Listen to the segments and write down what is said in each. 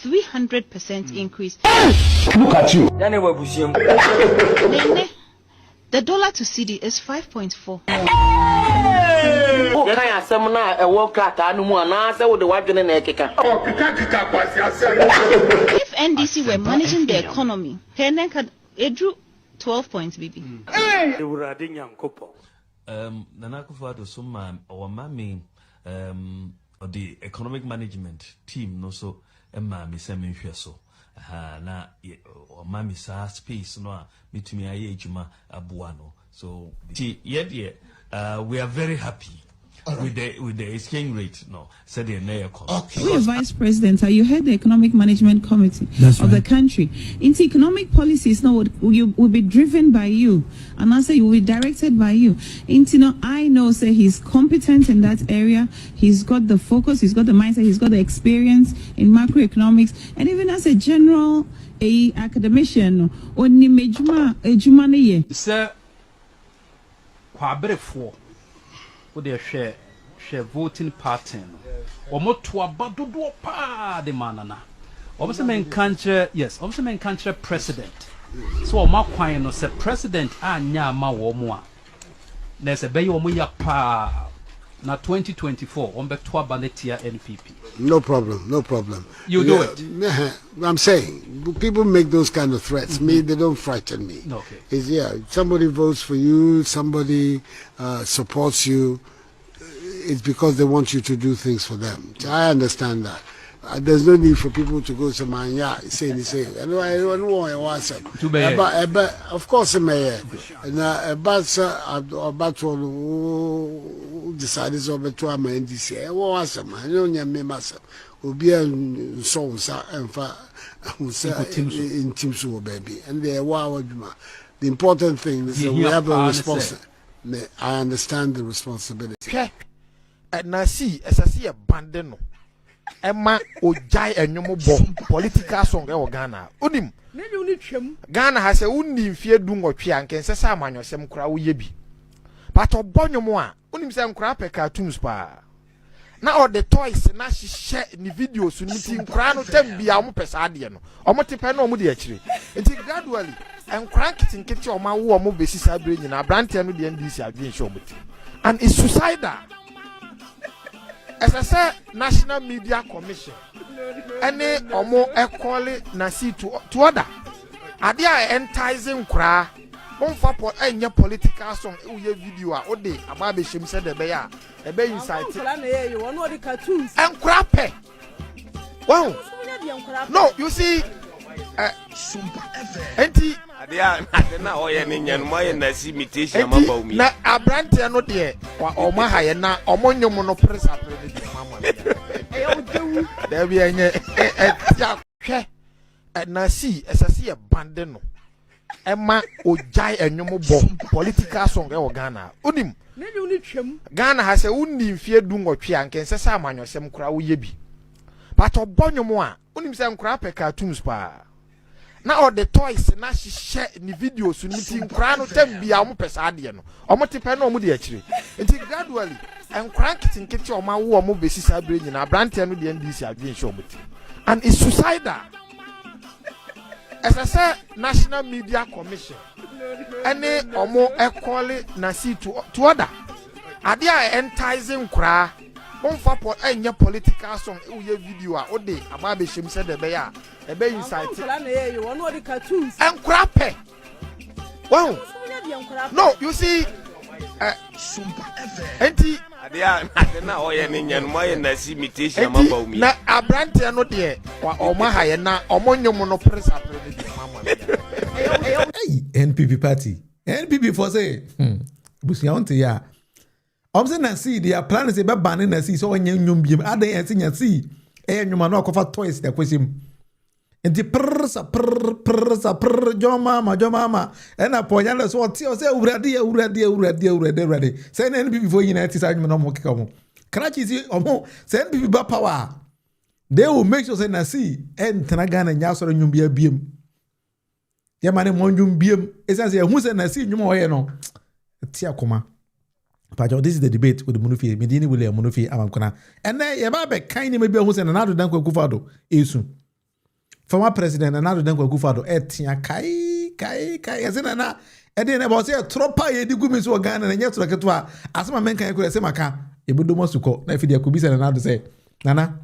300% increase. Look at you. The dollar to CD is 5.4. If NDC were managing the economy, it drew 12 points, baby. Nana Addo Suma our mami the economic management team no so mami semi so na or mami sa space no mitumi aye ejuma abuano so we are very happy with the exchange rate no said the okay. We are vice president. You head the economic management committee of the country. Into economic policies now will be driven by you, and I say you will be directed by you. Into I know say he's competent in that area. He's got the focus. He's got the mindset. He's got the experience in macroeconomics, and even as a general academician. Oni mejuma ne sir kwabrefo would they share voting pattern or more to a badudo pa de manana obviously men country yes obviously men country president so ma kwan no say president anya ma wo mo a na say be yo mo ya pa na 2024 on back to abanetia NPP. No problem. You do it. I'm saying people make those kind of threats. Me, they don't frighten me. Okay. It's somebody votes for you, somebody supports you. It's because they want you to do things for them. I understand that. There's no need for people to go to my say. And I don't want to watch them. But of course, mayor. And about to decide is over to my NDC. I want some. I don't know myself. Will be a song and in Teams baby. And they are wow. The important thing is that we have a responsibility. I understand the responsibility. And I see as I see a bandeno. Emma Ojai and Yomo political song or Ghana. Unim Ghana has a unim fear doom or pian can say Saman or some crowd yebi. But of Bonyomoa, unim some crapper cartoons pa. Now the toys and she share in the videos to meeting crown them be our pesadiano or multipano mudi actually. Until gradually and crank it in kitchen or my war basis I bring in a brand and the NDC against show. And it's suicidal. As I said, National Media Commission, any or more equally nasi to order. Are they enticing cry? One for any political song, you video or day, a baby shim said the bear, a bay inside. And crappe. Well, no, you see, Auntie. Na a brand no dear or my na or monyo monopress there be a na see as I see a bandeno Emma Ojai and Yomo political song or Ghana. Unim Ghana has a unim fear doom or pian can say Saman or some crowd yebi. But of Bonyomoa, unim some crapper cartoons pa. Now the toys and she share in the videos to meeting crown them be our pesadiano or multipano mudi actually. Until gradually and crank it in kitchen or my war basis I bring in a brand and the NDC against show. And it's suicidal. As I said, National Media Commission, any or more equally nasi to order. Are they enticing cry? One for any political song, you video or day, a baby shim said the bear, a bay inside. And crappe. Well, no, you see, Auntie, now I am in my imitation. Now, a brand no dear, or my na or monyo monopress. Hey, NPP party. NPP for say, Busianti ya. Obsen na see their plan is about banning na see so when you bim ada and sing and see eh nyuma no kofa toys the question enti prsa joma and aponya na so ti o say urade say na NPP for United say nyuma no mo keka mo Karachi see omo say NPP ba power they will make sure say na see and tanaga na nya so nyumbia biem ya mane mo nyumbiem esanse hu say na see nyuma oye no ti akoma. This is the debate with the Munufi, Medini William Munufi Amankona. And then Yababe kind maybe a Hussein and Nana Addo CRYING former president Nana Addo Akufo-Addo etia kai yasena na ede na bo say tropa ye di gumi so Ghana na nyetro keto a asema menkan ekure se maka ebodomo suko na fidi akubisa Nana Addo say nana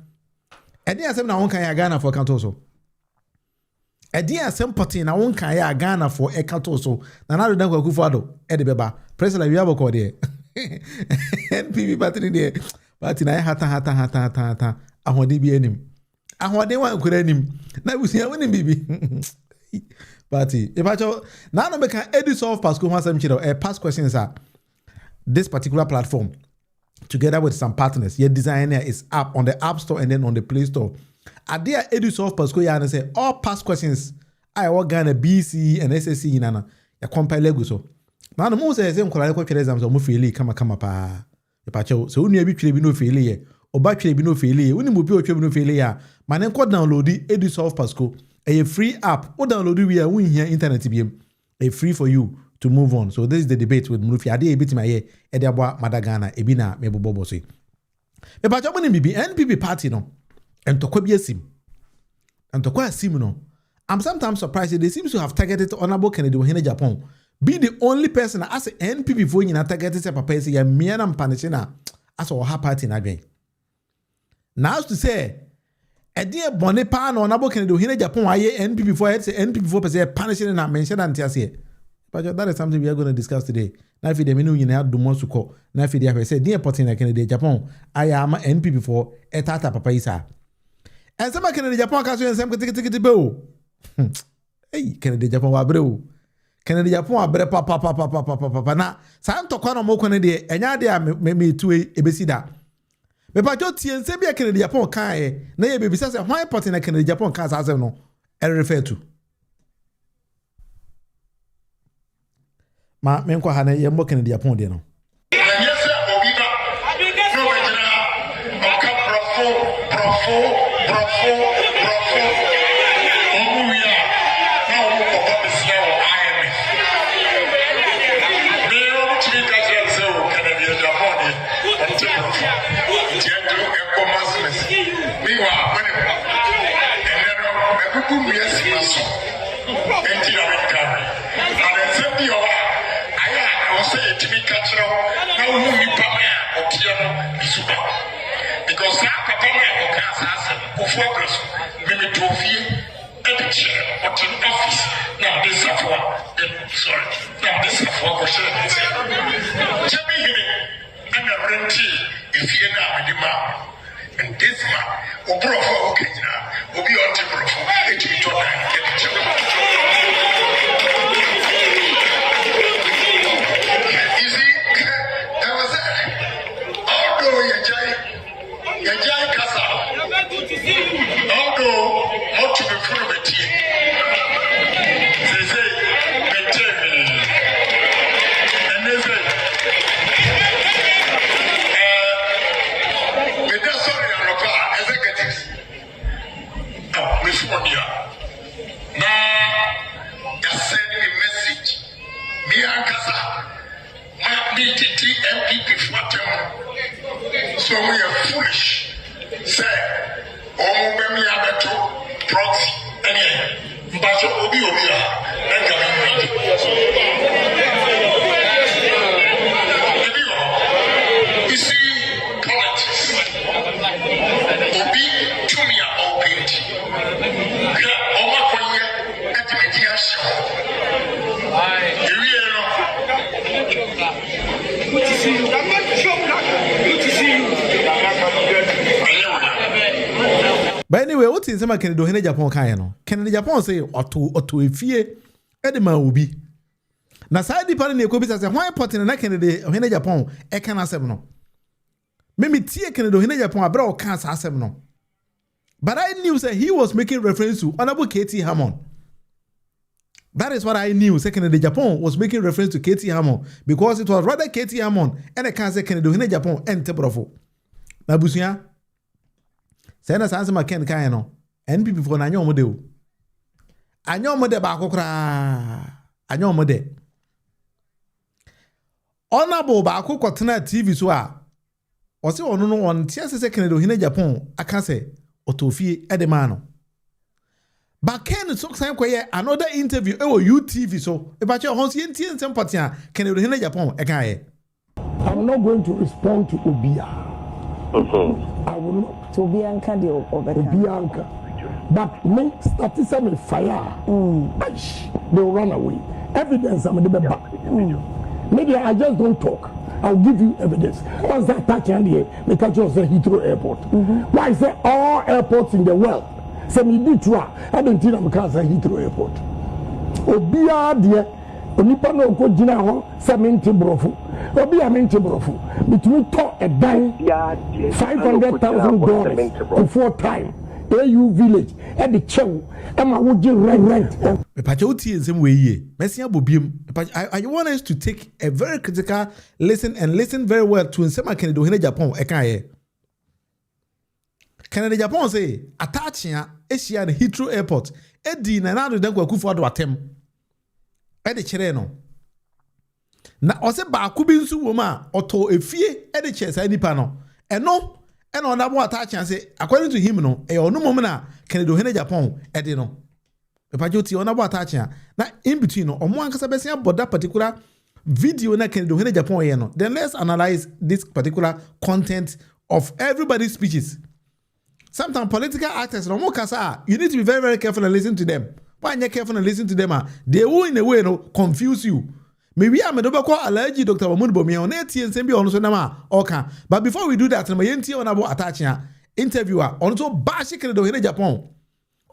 ede asem na won kan ya Ghana for kanto so ede asem poti na won kan ya Ghana for kanto so Nana Addo Akufo-Addo ede beba president wi aboko de NPP party de party na hata ahode bi anim ahode wan kura anim na busia woni bibi party if I now no make an edit solve Pasco one some past questions are this particular platform together with some partners your designer is up on the App Store and then on the Play Store are there edit solve Pasco ya and say all past questions I work Ghana BC and SSC nana ya compile lego so now no mo say same kwala ko twere exam so mo fail kama pa if I so unu bi twere bi no fail ye oba twere bi no fail ye unu mo bi o twere bi no fail ya man enko download edit solve Pasco a free app or download we are here internet BM a free for you to move on. So this is the debate with Murufi ade ebiti ma ye e de aboa Madagana ebina mebobobo so. Me ba jomo ni bibi NPP party no entokwa bi asim. Entokwa asim no. I'm sometimes surprised they seem to have targeted Honorable Kennedy Ohene Japan. Be the only person as NPP for nyina targeted say papa say ya mia na mpaniche na as o ha party na dwen. Now to say Edia bone pa na Honorable Kennedy Ohene Japan aye NPP for it say NPP for person punishing na mention and say but that is something we are going to discuss today. Na fi de menu nyina do mo suko na fi de say dey important na Kennedy Japan aye ama NPP for etata papa isa and some Kennedy Japan ka so ensem kitikiti be o hey Kennedy Japan wa bre o Kennedy Japan wa bre pa na sa ntokwa no mo Kennedy enya de a me tu ebesi da me pa jo tie nse bia Kennedy Japan kan na ye bebisa say why important na Kennedy Japan kan sa no e refer to ma me nkwa ha na ye mo Kennedy Japan de no yes obiba no wejina oka brofo omuya na o ko ba bisia o IMF me o tiri ka je se o Kennedy Japan de onte brofo tiendo e commerce mi wa bane enero e kuku mi asimaso enti na me ka na se bi o say it to me catch now who you pama otiano isuba because that papa o kasa of workers me tofie at the chair at an office now this of sorry now this of what was said check me and a renty if you now with the man and this man obrofo okenya obi on the brofo it to to get the check. Yajai kasa. Although not to be full of tea. They say me. And they say we just sorry and executives. Miss Wontumi. Now you send me message. Me and Kasa. My MPP for them. So we are foolish. Say, Omubemi abeto proxy. Any, but obi. You see, politics. Obi Tumia opened. Oma Koye at the mediation. But anyway, what is some Kennedy Ohene Japan kan no? Kennedy Japan say oto efie edema obi. Na side people na ekobisa say why important na Kennedy Ohene Japan e kan asem no. Me tie Kennedy Ohene Japan abra o kan asem no. But I knew say he was making reference to Honorable K.T. Hammond. That is what I knew. Say Kennedy Japan was making reference to K.T. Hammond because it was rather K.T. Hammond and I can say Kennedy Ohene Japan and Tebrofo. Na busia Sena sanse maken kan no NPP for na anyo mo de o anyo mo de ba kokra anyo mo de Honorable ba kokotena TV so a o se ono no on tie se Kennedy Ohene Japan aka se otofie edema no But Ken so time another interview UTV so if I chance yen sympathy can you hear Japan I'm not going to respond to Obia. I will not. To Bianca the Bianca. But me statism fire. They will run away. Evidence I'm the back. Maybe I just don't talk. I'll give you evidence. Once that touch and here, they catch us at Heathrow Airport. Why is there all airports in the world? Say me do try. I don't think I'm because at Heathrow Airport. Obia dear, onipa no ko gina ho say me nti brofo. Obia me nti brofo. Between talk a dime $500,000 before time. AU village at the chew. Emma would you rent? Pachoti in some way ye. Messia Bobium. I want us to take a very critical listen and listen very well to Nsema Canada in Japan. Ekaye. Canada Japan say attaching Asia and Heathrow Airport. Edi Nana Addo Kufu Addo atem. Edi Chereno. Na ose ba kubi nsu woma oto efie edi chesa nipa no. Eno on that one attach and say, according to him, no, a no moment can do in Japan, Edino. The Pajoti on about attaching. Now, in between, no, or one Casabesia, but that particular video na can do in Japan, then let's analyze this particular content of everybody's speeches. Sometimes political actors, no more Casa, you need to be very, very careful and listen to them. Why you're careful and listen to them? They will, in a way, no, confuse you. Maybe I'm a double allergy, Dr. Wontumi on AT and Sembi on Sonama. Okay. But before we do that, I'm on about attaching interviewer on so bashi Canada in Japan.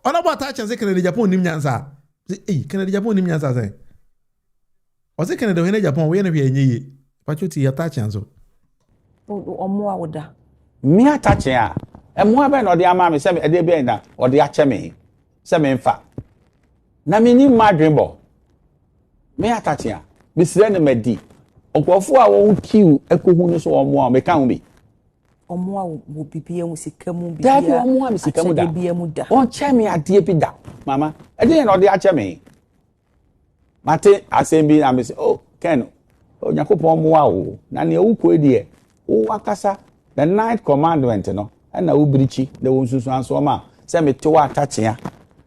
On about attaching Canada Japan Nimyansa. Say, Canada Japan Nimyansa say. Or say Canada in Japan, we never ye. But you see attaching so. or more would that. Me attaching ya. And more ben or the amami semi a debena or the acheme. Semi in fact. Na me ni madrin bo. Me attaching ya. Mr. Nemedi, Okwafo a won kill ekohu no so omo a meka ho bi. Omo a wo bibia mu sika mu bibia. Dabi omo a me sika mu da. On che me ade bi da. Mama, e dey no dey ache me. Mate asembi na me say, "Oh, Ken, Onyakopon mo a wo. Na ne ewuko edi e. Wo akasa the ninth commandment no. E na wo brichi, na wo nsusu anso ma. Say me to attach ya.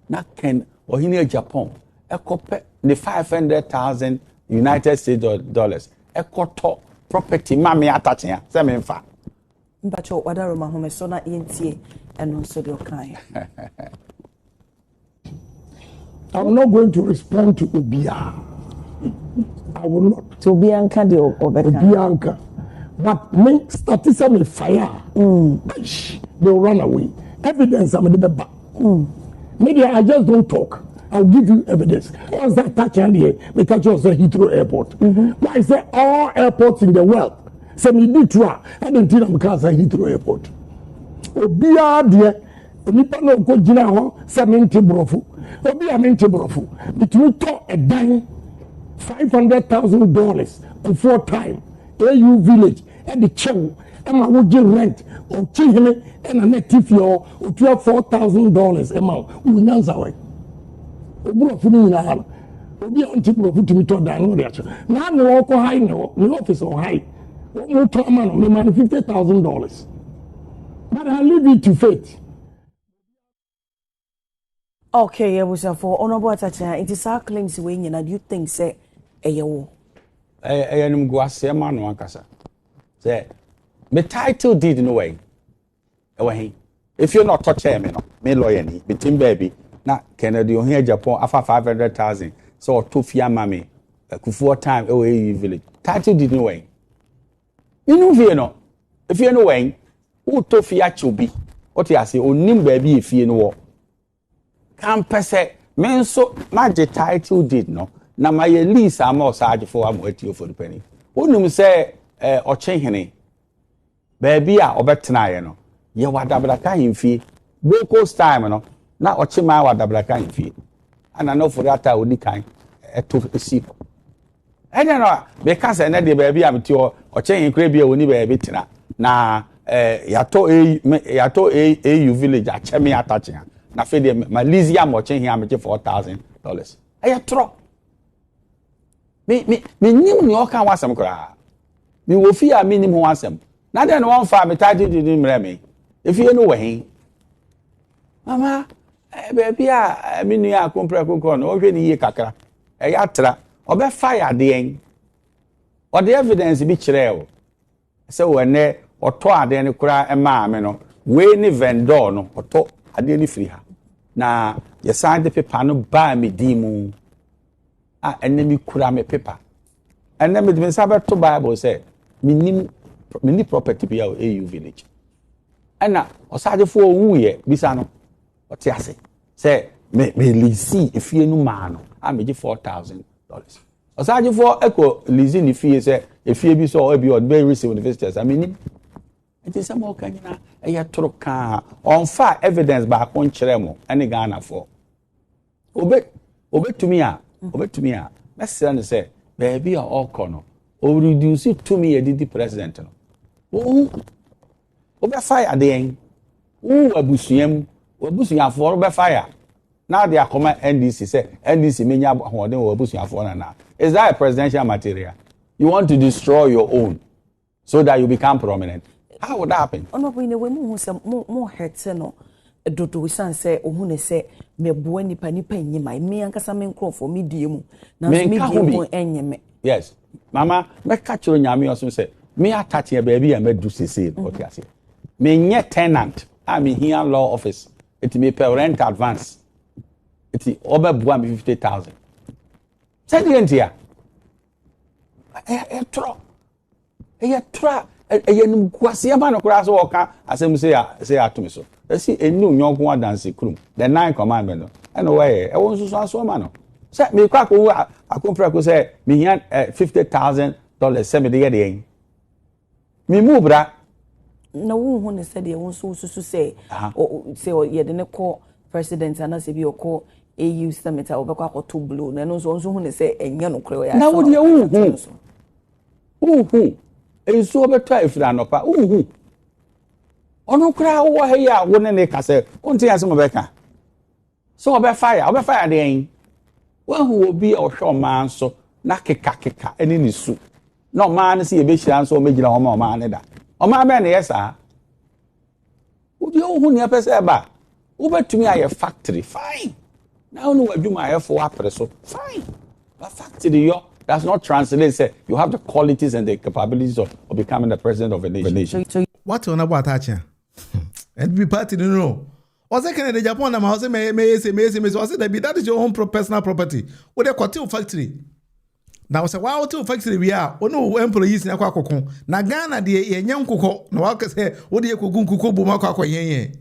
Na Ken ohini Japan. Ekope the 500,000 United States dollars. Ekoto property mami attaching ya. Say me fa. Mbacho wadaro mahome so na entie eno so de okan. I'm not going to respond to Obia. I will not. To Bianca de Bianca. But me statism fire. They will run away. Evidence I'm the back. Maybe I just don't talk. I'll give you evidence. Once that touch and here, they catch us at Heathrow Airport. Why is there all airports in the world? Say me do try. I don't think I'm because at Heathrow Airport. Obia dear, nipa no ko gina ho say me nti brofo. Obia me nti brofo. Between talk a dime $500,000 before time. AU village at the chew. Emma would you rent or chihime and a native or $12,000 amount. We know that. Brofo ni na ha. Obi on ti brofo to me to dan no reaction. Na no ko high no, no office on high. No to man me man $50,000. But I leave it to fate. Okay, yeah, was for honorable attaching. It is our claims we nyina. Do you think say eyewo? Eyanum go ase ma no akasa. Say me title deed no way. Ewe if you're not touching me no, me lawyer ni, between baby. Na Kennedy on here Japan afa 500,000 so to fia mami kufuo time AU village title did no way inu vie no if you no way who to fia chobi what you say onim baby efie no wo kan pese me so ma the title did no na my lease am o charge for am ati for the penny onum say ochehene baby a obetena ye no ye wadabra kan himfie Boko time no na ochima wa dabraka nfie ana no Ofori-Atta odi kan eto esi ene no be ka se na de ba bia meti o ochen kra bia oni ba betina na yato AU village acheme attaching na fe de Malaysia mo chen hia meje $4,000 aya tro me nim ni o kan wasem kra me wo fi a me nim ho wasem na de no won fa me title di mre me if you know we Mama, baby a me nua akompra kokko no wo hwe ni yie kakra e ya tra obe fire de or the evidence be chireo. So when they or to ade ni kura e ma me no we ni vendor no or to ade ni free ha. Na ye sign the paper no ba me di mu. Enemy kura me paper. And then me sabe to Bible say mini property be our AU village. And na osade fo wu ye bisa no oti ase. Say me lease if you no man no me give $4,000. Osage for echo leasing if you say if you be so be or be receive the visitors. I mean it is some okanyina e ya toro ka on fa evidence ba kon kire mo ene Ghana for. Obe to me a let's say baby are all corner or reduce it to me a DD president no. Obe fire den. Abusuyam for obe fire. Now they are coming NDC say NDC menya ahoden wo abusuyafo na. Is that a presidential material? You want to destroy your own so that you become prominent. How would that happen? Honorable in a way more hurt no dodo we say ohun say me boa nipa nyima me ankasa me nkro for me die mu na me die mu enyeme. Yes. Mama, me catch you nyame osun say me attach here baby and me do cc okay ase. Me nye tenant. I'm in here law office. It me pay rent advance. It over boa me 50,000. Say the entia. E tro. E num kwase ma no kura so oka asem say atumi so. See enu nyonko adanse krum. The 9 commandment no. E no way e won so so ma no. Say me kwa ko akompra ko say me here $50,000 say me dey dey. Me mu bra na wo hu ne say dey won so say say ye de ne call president and say bi o call AU summit obekwa akoto blow na no so hu ne say enye no kure ya. Na wo de hu enso obeto afira no pa hu ono kura wo he ya wo ne ka say onti ase mo beka so obe fire den wo hu obi ohwo man so na keka eni ni su no man se ye be hira so o megina ho ma ne da o ma be ne yesa wo de hu ne pese ba wo betumi aye factory fine now no adwuma aye for apre so fine but factory yo does not translate say you have the qualities and the capabilities of becoming the president of a nation. What on about Acha? And be party no. Was I can the Japan na house may say that is your own personal property. What a quartil factory. Now say wow to factory we are. Oh no employees na kwa kokon. Na Ghana de yenyan kokko na waka say wo de kogun kokko bu makwa kwa yenyen.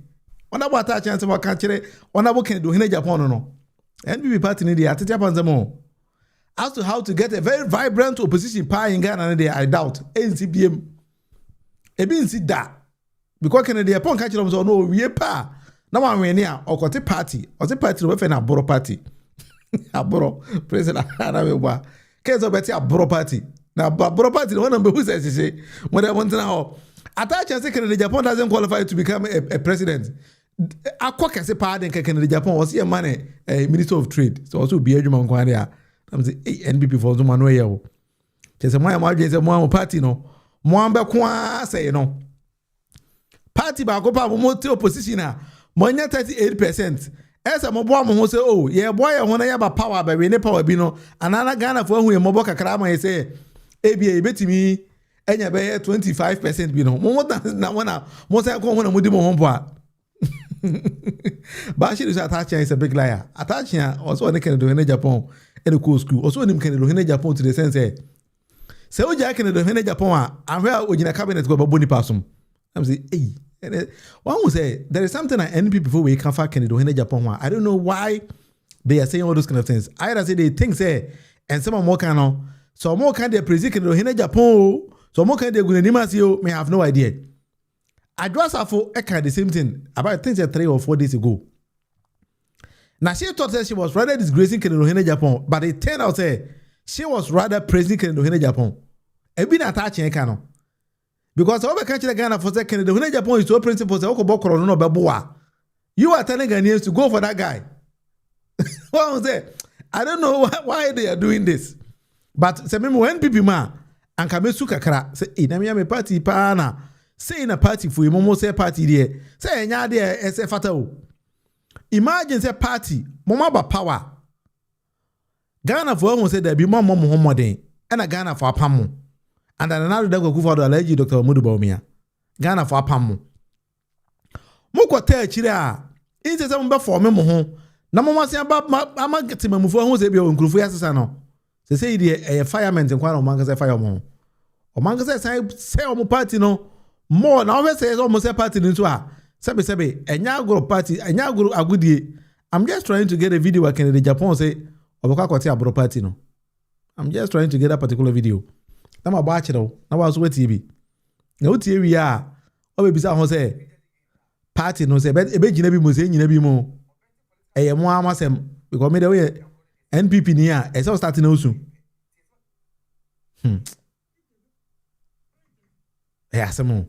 On about Acha say waka kire on abo can do in Japan no. And be party ni de atete panzamo. As to how to get a very vibrant opposition power in Ghana, I doubt. NCBM. Ebinsi da. Because Kennedy upon catching them so no we pa. Now I'm here or got a party. Or the party with an aboro party. Aboro president Arabewa. Case of a bro party. Now bro party one of who says he say when I want to know. Attach and say Kennedy Japan doesn't qualify to become a president. I quack as a party Kennedy Japan was here money a minister of trade. So also be a human qualia. I'm saying NBP for Zuma no yao. Just my margin is one party no. Mwamba kwa say no. Party ba ko pa mo te opposition a mo nya 38%. Esa mo boa mo say oh yeah boy ya hona ya ba power ba we ne power bi no. Anana Ghana for hu ye mo boka kra ma say ebia betimi enya be 25% bi no. Mo na wana mo say ko hona mo di mo ho boa. But she is attaching is a big liar. Attaching also ne can do in Japan. And the school also him can do in Japan to the sense say o ja can do in Japan and where ojina cabinet go boni pasum. I'm say one will say there is something that NP before we can find can do in Japan. I don't know why they are saying all those kind of things. Either say they think say and some more can so more can they present can do in Japan so more can they go in may have no idea. I just have for the same thing about things 3 or 4 days ago. Now she thought that she was rather disgracing Kennedy Japan, but it turned out that she was rather praising Kennedy Japan. And been attaching Kano. Because over country Ghana for second Kennedy Japan is so principle say Okobokoro no Babua. You are telling Ghanaians to go for that guy. What was that? I don't know why they are doing this. But say when people ma and Kamesu Kakra say me party pana say in a party for you say party there. Say nya there say fatao. Imagine say party, mama ba power. Ghana for almost said there be more modern, and a Ghana for Pamu. And another day go for the allergy Dr. Bawumia. Ghana for Pamu. Moko tell chira, it is a for me mo. Na mama say about ama get him move for say be on grufu yasasa no. Say the firemen and kwano manga say fireman. O manga say o party no more na we say almost say party into a sebe enya agro party enya agro agudie. I'm just trying to get a video where in Japan say obaka kwati abro party no. I'm just trying to get a particular video. Na ma ba chiro na wa so TV. Na o tie wi a o be bisa ho say party no say ebe gina bi mo say nyina bi mo. Eye mo amasem because me the way NPP ni a e so start na osu. Asemo.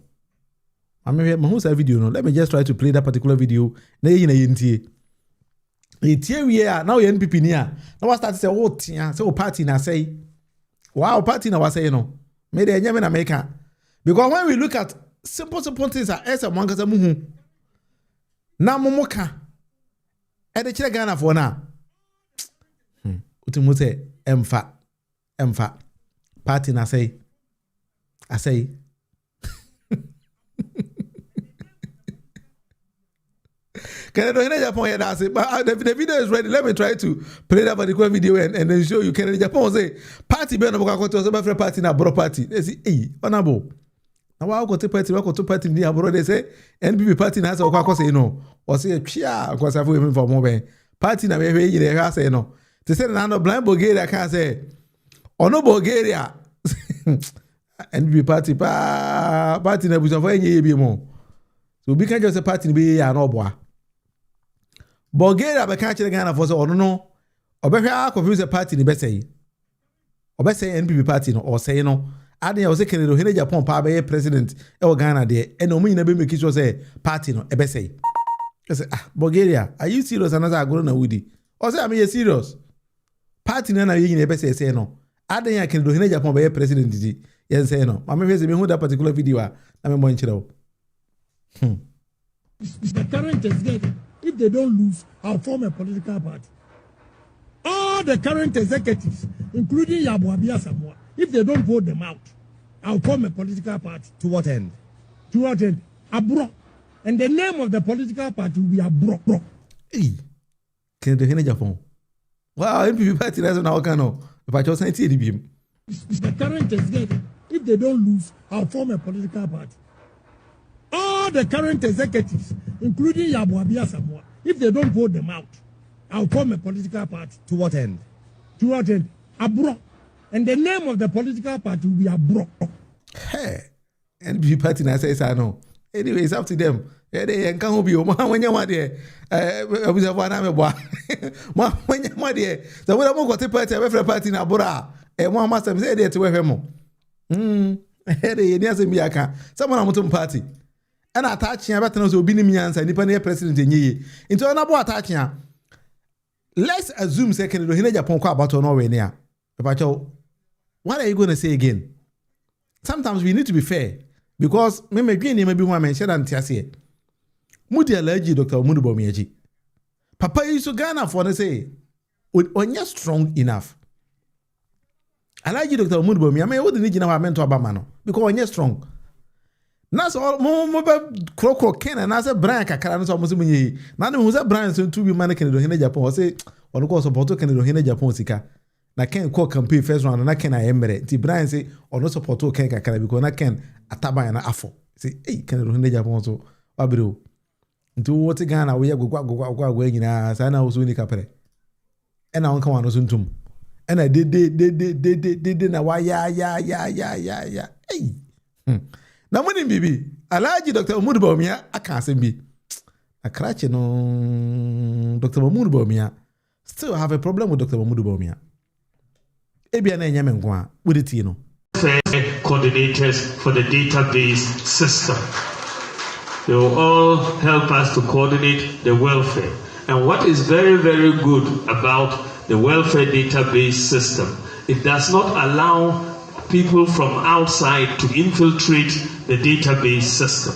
I mean, who's that video? No, let me just try to play that particular video. Na yin na yintie. Etie we are now NPP ni a. Now start to say oh tia, say party na say. Wow, party na wa say no. Me the nyame na make. Because when we look at simple things as a manga muhu. Na momoka. E de kire Ghana for na. Utimu say emfa. Party na say. I say Canada Japan, that's it. But the video is ready. Let me try to play that particular video and then show you. Canada Japan say party be no go to say party na bro party. They say, "Hey, honorable. Now I go to party ni abroad." They say NPP party na so go say no. Or say chia go say for for more party na we dey say no. They say na no blind Bulgaria can say. Ono Bulgaria. NPP party na busa for any bi mo. So we can just say party be ya no boa. Bulgaria be can chere Ghana for say ono no obehwa confuse party ni be say. Obe say NPP party no or say no. Ade ya o say Kennedy Ohene Japan pa be president e o Ghana de e no nyina be make sure say party no e be say. I say Bulgaria, are you serious another agro na wudi? O say am you serious? Party na ye nyina be say no. Ade ya Kennedy Ohene Japan be president di. Yes say no. Ma me face me hu that particular video na me mo nchire o. The current executive, if they don't lose, I'll form a political party. All the current executives, including Yabuabia Samoa, if they don't vote them out, I'll form a political party. To what end? To what end? Abro. And the name of the political party will be Abro. Hey, Kennedy Ohene Japan. Wow, NPP party that's now kind of. If I just say the current executive, if they don't lose, I'll form a political party. All the current executives, including Yabuabia Samoa, if they don't vote them out, I'll form a political party. To what end? To what end? Abro. And the name of the political party will be Abro. Hey, NPP party na say I know. Anyway, it's up to them. They can't be when you want there. We have one name boy. When you want there. So when I go to party, every party na bora. And one master say there to we him. Hey, they say me aka. Someone am party. And attaching about no so be ni answer nipa na president enye. Into na bo attaching. Let's assume say Kennedy Ohene Japan kwa about no we near. What are you going to say again? Sometimes we need to be fair because me dwen maybe one mention and tiase. Mudi allergy Dr. Bawumia. Papa is so Ghana for say when you're strong enough. Allergy Dr. Bawumia me what need you know mentor Obama because when you're strong. Na so mo krokro ken na say Brian kakara no so mo se munyi na dem hu say Brian so to be man Kennedy Ohene Japan o say ono go support Kennedy Ohene Japan sika na ken ko campaign first round na ken ayemere ti Brian say ono support ken kakara because na ken ataban na afo say eh Kennedy Ohene Japan so wabere nti wo ti Ghana we gogwa nyina sa na wo so ni kapere e na won kan wano so ntum e na de na wa ya eh na muni bibi Alhaji Dr. Bawumia aka asem akrache no Dr. Bawumia still have a problem with Dr. Bawumia ebia na enyame nko a wodeti no coordinators for the database system. They will all help us to coordinate the welfare. And what is very, very good about the welfare database system, it does not allow people from outside to infiltrate the database system.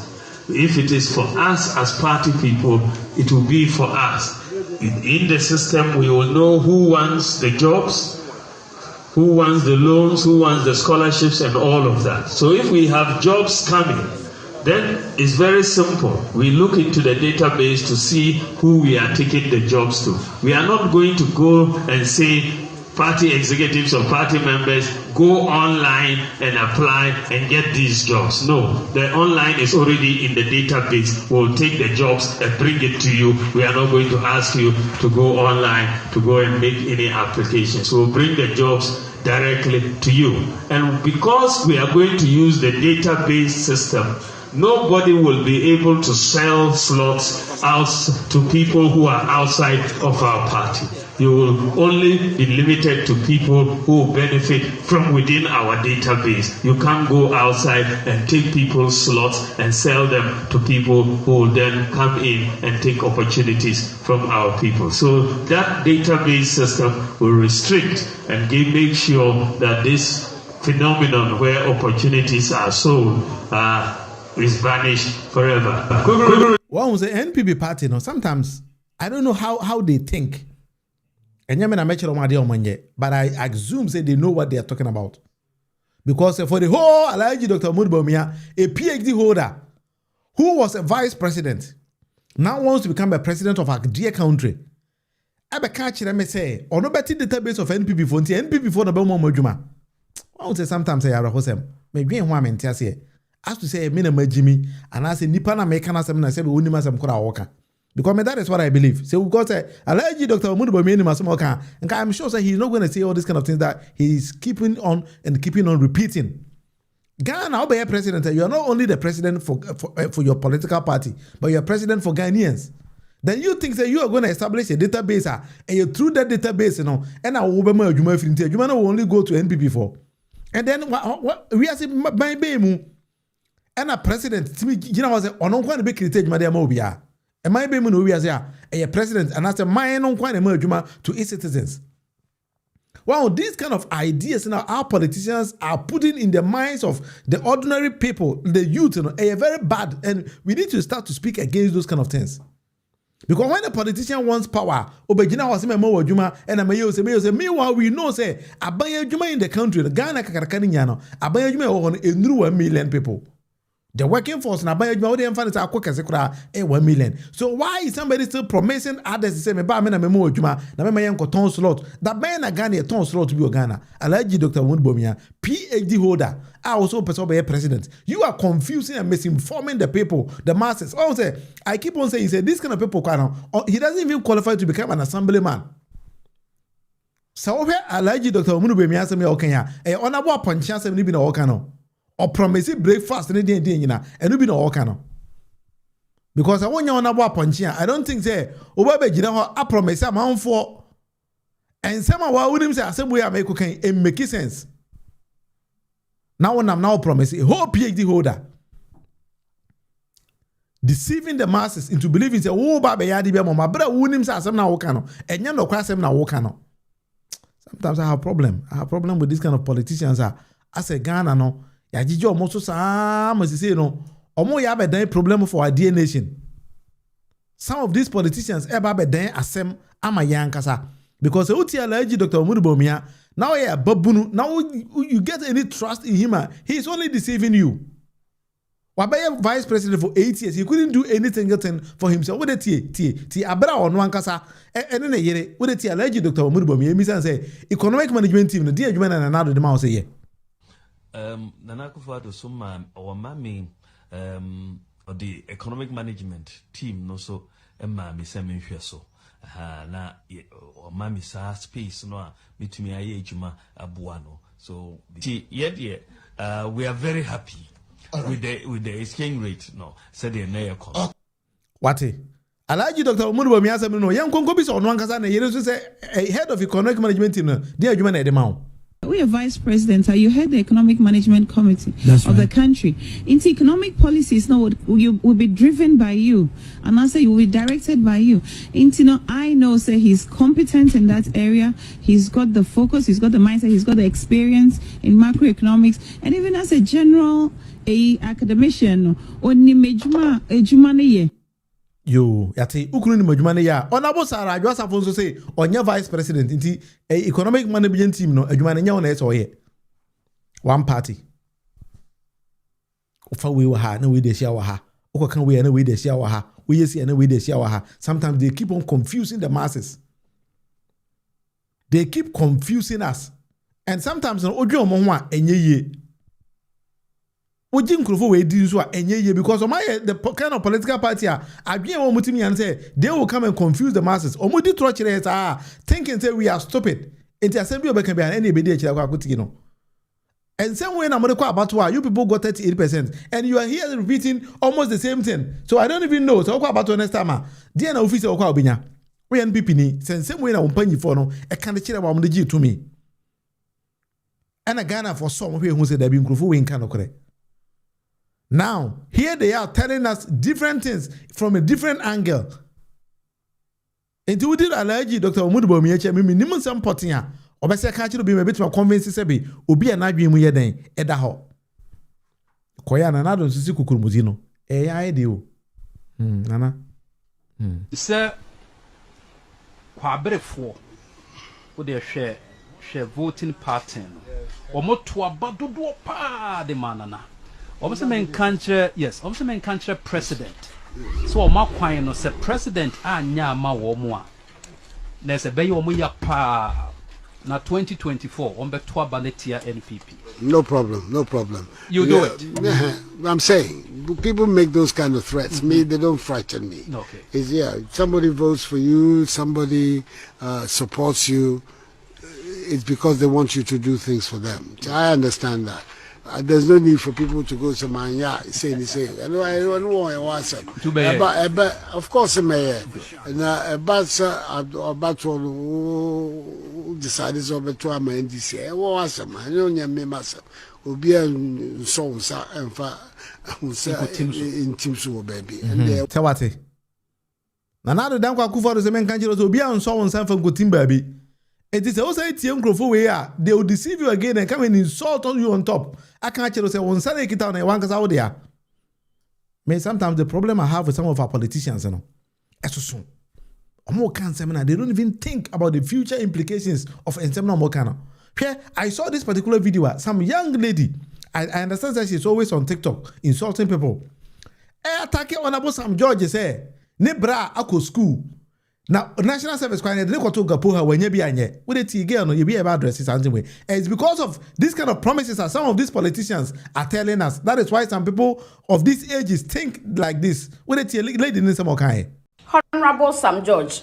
If it is for us as party people, it will be for us. In the system, we will know who wants the jobs, who wants the loans, who wants the scholarships, and all of that. So if we have jobs coming, then it's very simple. We look into the database to see who we are taking the jobs to. We are not going to go and say, party executives or party members, go online and apply and get these jobs. No, the online is already in the database. We'll take the jobs and bring it to you. We are not going to ask you to go online to go and make any applications. We'll bring the jobs directly to you. And because we are going to use the database system, nobody will be able to sell slots out to people who are outside of our party. You will only be limited to people who benefit from within our database. You can't go outside and take people's slots and sell them to people who will then come in and take opportunities from our people. So that database system will restrict and make sure that this phenomenon where opportunities are sold is vanished forever. One was the NPP party, no, sometimes I don't know how they think. And but I assume say they know what they are talking about. Because for the whole Alhaji Dr. Bawumia, a PhD holder who was a vice president, now wants to become a president of our dear country. I be catch them say, or no better database of NPP for NPP for the Bawumia Mojuma. I would say sometimes I are a hosem. Maybe in one mentia say. As to say, minimum Jimmy, and I say, Nipana Mekana Sam, I said, we only some Kora Walker. Because that is what I believe. So we've got a allergy Dr. Bawumia, and I'm sure that he's not going to say all these kind of things that he's keeping on repeating. Ghana, I'll be a president. You are not only the president for your political party, but you're president for Ghanaians. Then you think that you are going to establish a database, and you through that database, and I will only go to NPP for. And then we are saying, my baby. And a president, you know, on one big critique, Madame Obia. And my baby, we are a president, and as a man on quite a to its citizens. Wow, these kind of ideas now our politicians are putting in the minds of the ordinary people, the youth, are very bad, and we need to start to speak against those kind of things. Because when a politician wants power, Obegina was a more Juma, and a mayor say, meanwhile, we know, say, Abaya Juma in the country, the Ghana Kakaniano, Abaya Juma on a new 1 million people. The working force na buy you dem fan say akoka sekura 1 million. So why is somebody still promising others to say me ba me na me mo adwuma na me yen ko ton slot that man na Ghana ton slot bi o Ghana Alhaji Dr. Bawumia PhD holder also person be president. You are confusing and misinforming the people, the masses. Oh say I keep on saying say this kind of people he doesn't even qualify to become an assemblyman. So where Alhaji Dr. Bawumia say me okanya honorable poncha say ni bi na okano. Or promise breakfast and no be no okano. Because I want you on about punchia. I don't think say I promise a man for and somehow wouldn't say some way I make okay it make sense. Now when I'm now promising a whole PhD holder deceiving the masses into believing say oh baba yadi be my brother wouldn't say some now okano and you no class them now okano. Sometimes I have problem with this kind of politicians as a Ghana no. Ya jiji almost so say no omo ya be dan problem for our dear nation. Some of these politicians ever be dan asem ama yankasa because uti Alhaji Dr. Bawumia now ya babunu now you get any trust in him. He is only deceiving you. Wabaye vice president for 8 years, he couldn't do anything for himself. What the abra on wankasa and then yere what the Alhaji Dr. Bawumia mi say economic management team no dear Nana Addo the man say yeah. Nana Addo Suma our mammy or the economic management team no so mammy semi so na or mammy sa space no Wontumi aye juma abuano so yet we are very happy with the exchange rate no said the near cost what Alhaji Dr. Bawumia say no yan konko bi so no ankasa na yere so say head of economic management team no dey adwuma na e de ma We are vice president. You head the economic management committee of the country. Into economic policies now will be driven by you, and also you will be directed by you. Into I know say he's competent in that area. He's got the focus. He's got the mindset. He's got the experience in macroeconomics, and even as a general academician. Oni mejuma ejumane Yo, yati ukunu ni majumane ya. Onabo Sara Josa Fonso say onye vice president inti economic management team no ajumane nya ona eso ye. One party. Ufa we wa ha na we dey share wa ha. Ukokan we na we dey share wa ha. We yesi na we dey share wa ha. Sometimes they keep on confusing the masses. They keep confusing us. And sometimes no odwo mo ho a enye ye. Oji nkrofo we di so a enye ye because the kind of political party adwen wo mutimi an say they will come and confuse the masses. Omudi tro kire thinking say we are stupid. Enti assembly obeka be an be dey kire kwa kutiki no. And same way na mo kwa about you people got 38% and you are here repeating almost the same thing. So I don't even know so kwa about next time. Dia na office kwa obenya. We NPP ni same way na wompanyi for no e kan kire wa mo dey to me. And a Ghana for some who say that be nkrofo we nka no kore. Now, here they are telling us different things from a different angle. Until we did allergy, Dr. Bawumia, minimum some potting. Obese catcher be a bit more convinced sebi, obi an agri mu yeden, edaho. Koya Nana Addo CRYING. Idea. Nana. Sir, Quabrefo, would they share voting pattern? Or more to a badudo pa de manana. Obviously, men country, yes, obviously, men country president. So, my quine no say president, nyama womwa. There's a bay omuya pa na 2024 on the tour balletia NPP. No problem, no problem. You do it. I'm saying, people make those kind of threats. Me, they don't frighten me. Okay. It's, somebody votes for you, somebody supports you. It's because they want you to do things for them. I understand that. There's no need for people to go to Manya say. I don't want to watch them. Of course, mayor. About to decide over to my NDC. I was a man. You know, me myself. Will be a song and in Timsu, baby. And Tawate. Nana Addo Dankwa Akufo-Addo the men can't be on song and for good team, baby. It is also a TM Crofo way. They will deceive you again and come and insult on you on top. I can't say one Sunday kita on one out there. May sometimes the problem I have with some of our politicians, you know, soon. They don't even think about the future implications of Ensemble Mokana. Here, I saw this particular video. Some young lady, I understand that she's always on TikTok insulting people. Attacking on about some George say, Nebra ako school. Now, national service kwanye they go to Gapoha when you be anye. With the tea girl no you be about addresses anyway. And it's because of this kind of promises that some of these politicians are telling us. That is why some people of these ages think like this. With the tea lady in some okay. Honorable Sam George,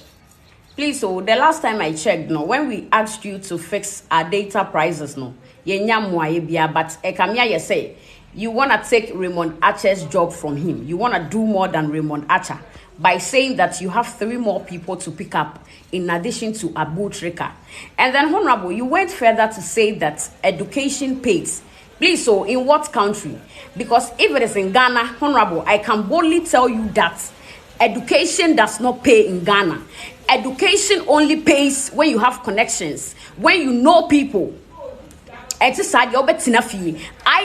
please, the last time I checked, when we asked you to fix our data prices, but Ekamia, you say you want to take Raymond Archer's job from him. You want to do more than Raymond Archer by saying that you have 3 more people to pick up in addition to Abu Trika. And then, Honorable, you went further to say that education pays. Please, in what country? Because if it is in Ghana, Honorable, I can boldly tell you that education does not pay in Ghana. Education only pays when you have connections, when you know people. I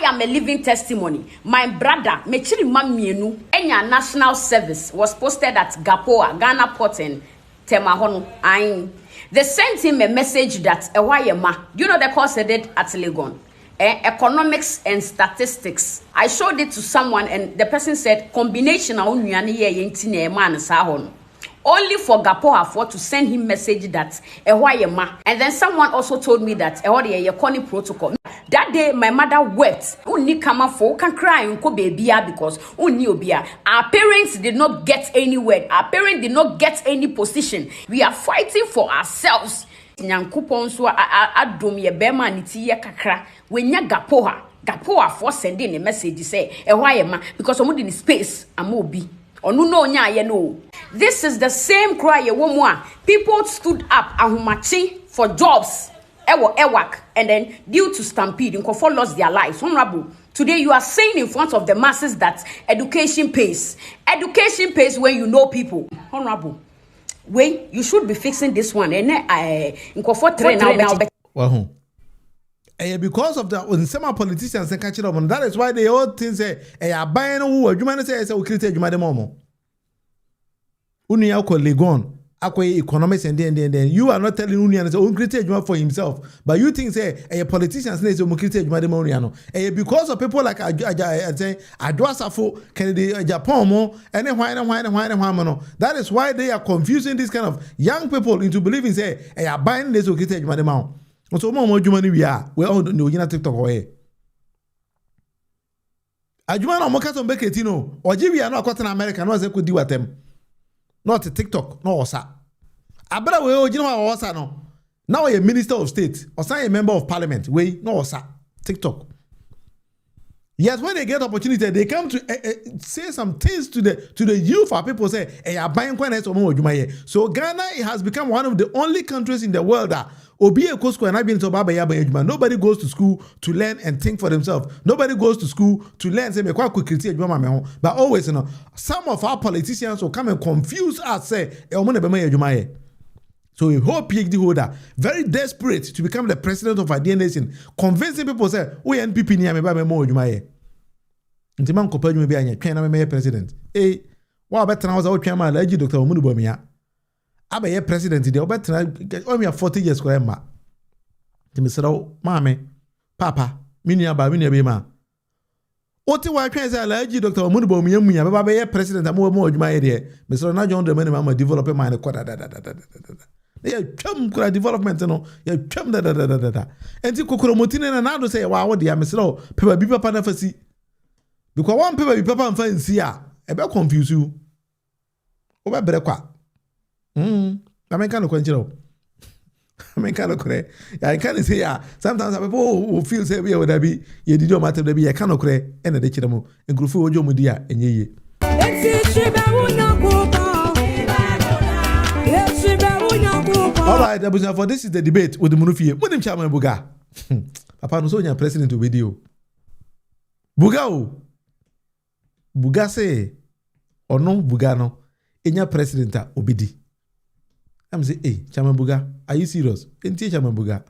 am a living testimony. My brother, Mechiri Mamienu, Enya National Service was posted at Gapoa, Ghana Port and Temahono. They sent him a message that you know the course they did at Legon. Economics and statistics. I showed it to someone and the person said combination only for Gapoa to send him message that and then someone also told me that protocol. That day my mother wept. Unni kama for can cry unko baby because unni obia. Our parents did not get anywhere. Our parents did not get any position. We are fighting for ourselves. Nyankopon so adom ye bema niti ye kakra. Wenya Gapoa for sending a message say because omo in space amobi. This is the same cry woman. People stood up for jobs Ewak, and then due to stampede, Nkofo lost their lives. Honorable, today you are saying in front of the masses that education pays. Education pays when you know people. Honorable, when you should be fixing this one. And Nkofo train now. Well, because of the some politicians and catch them, that is why they all think say, "Hey, buying who you man say we create you man momo." Uni ako legon. Economics and then you are not telling Union so create for himself, but you think say a politician say so create because of people like Adwasafo Kennedy Japan mo and why that is why they are confusing this kind of young people into believing say are buying this so create so more jumani we are all know you TikTok away Ajuma no moka so beketino oji we are not in America no say could deal with them. Not TikTok, no osa. Abra we o jino osa no. Now a minister of state, or a member of parliament, we no osa. TikTok. Yes, when they get opportunity, they come to say some things to the youth. Our people say, "Hey, I buying quite So Ghana has become one of the only countries in the world that nobody goes to school to learn and think for themselves. Nobody goes to school to learn. Say, but always, some of our politicians will come and confuse us. Say, so a whole PhD holder, very desperate to become the president of our dear nation, convincing people say, "We NPP ni ameba more jumaye." Intiman kopaju me be anya twen na president. Wa better na was out twen ma alaji Dr. Bawumia. Abaye president de obetra o me 40 years ko emma. Timi sero maame, papa, minia ba minia be ma. Oti wa twen say alaji Dr. Bawumia munya be ba president am mo jumaye de. Me sero na John de man ma develop mind ko da. Yeah, chum kura development no. Yeah, chum da. Enti kokoro motine na nado say wa wo de amesro paper bi papa na fasi. Because one paper bi papa mfa nsi a e be confuse you. O be bere kwa. American no kwanchiro. American no kore. I can say ya sometimes people who feel say we would be ye did matter be ye can no kore e na de chiremo. Engrufu ojo mudi a enye ye. All right, for this is the debate with the Munufie. Munim Chairman Buga. Papa no so nya president to video. Buga o. Buga say or no Buga no. Enya president obidi. I'm say, hey, Chairman Buga, are you serious? Enti Chairman Buga.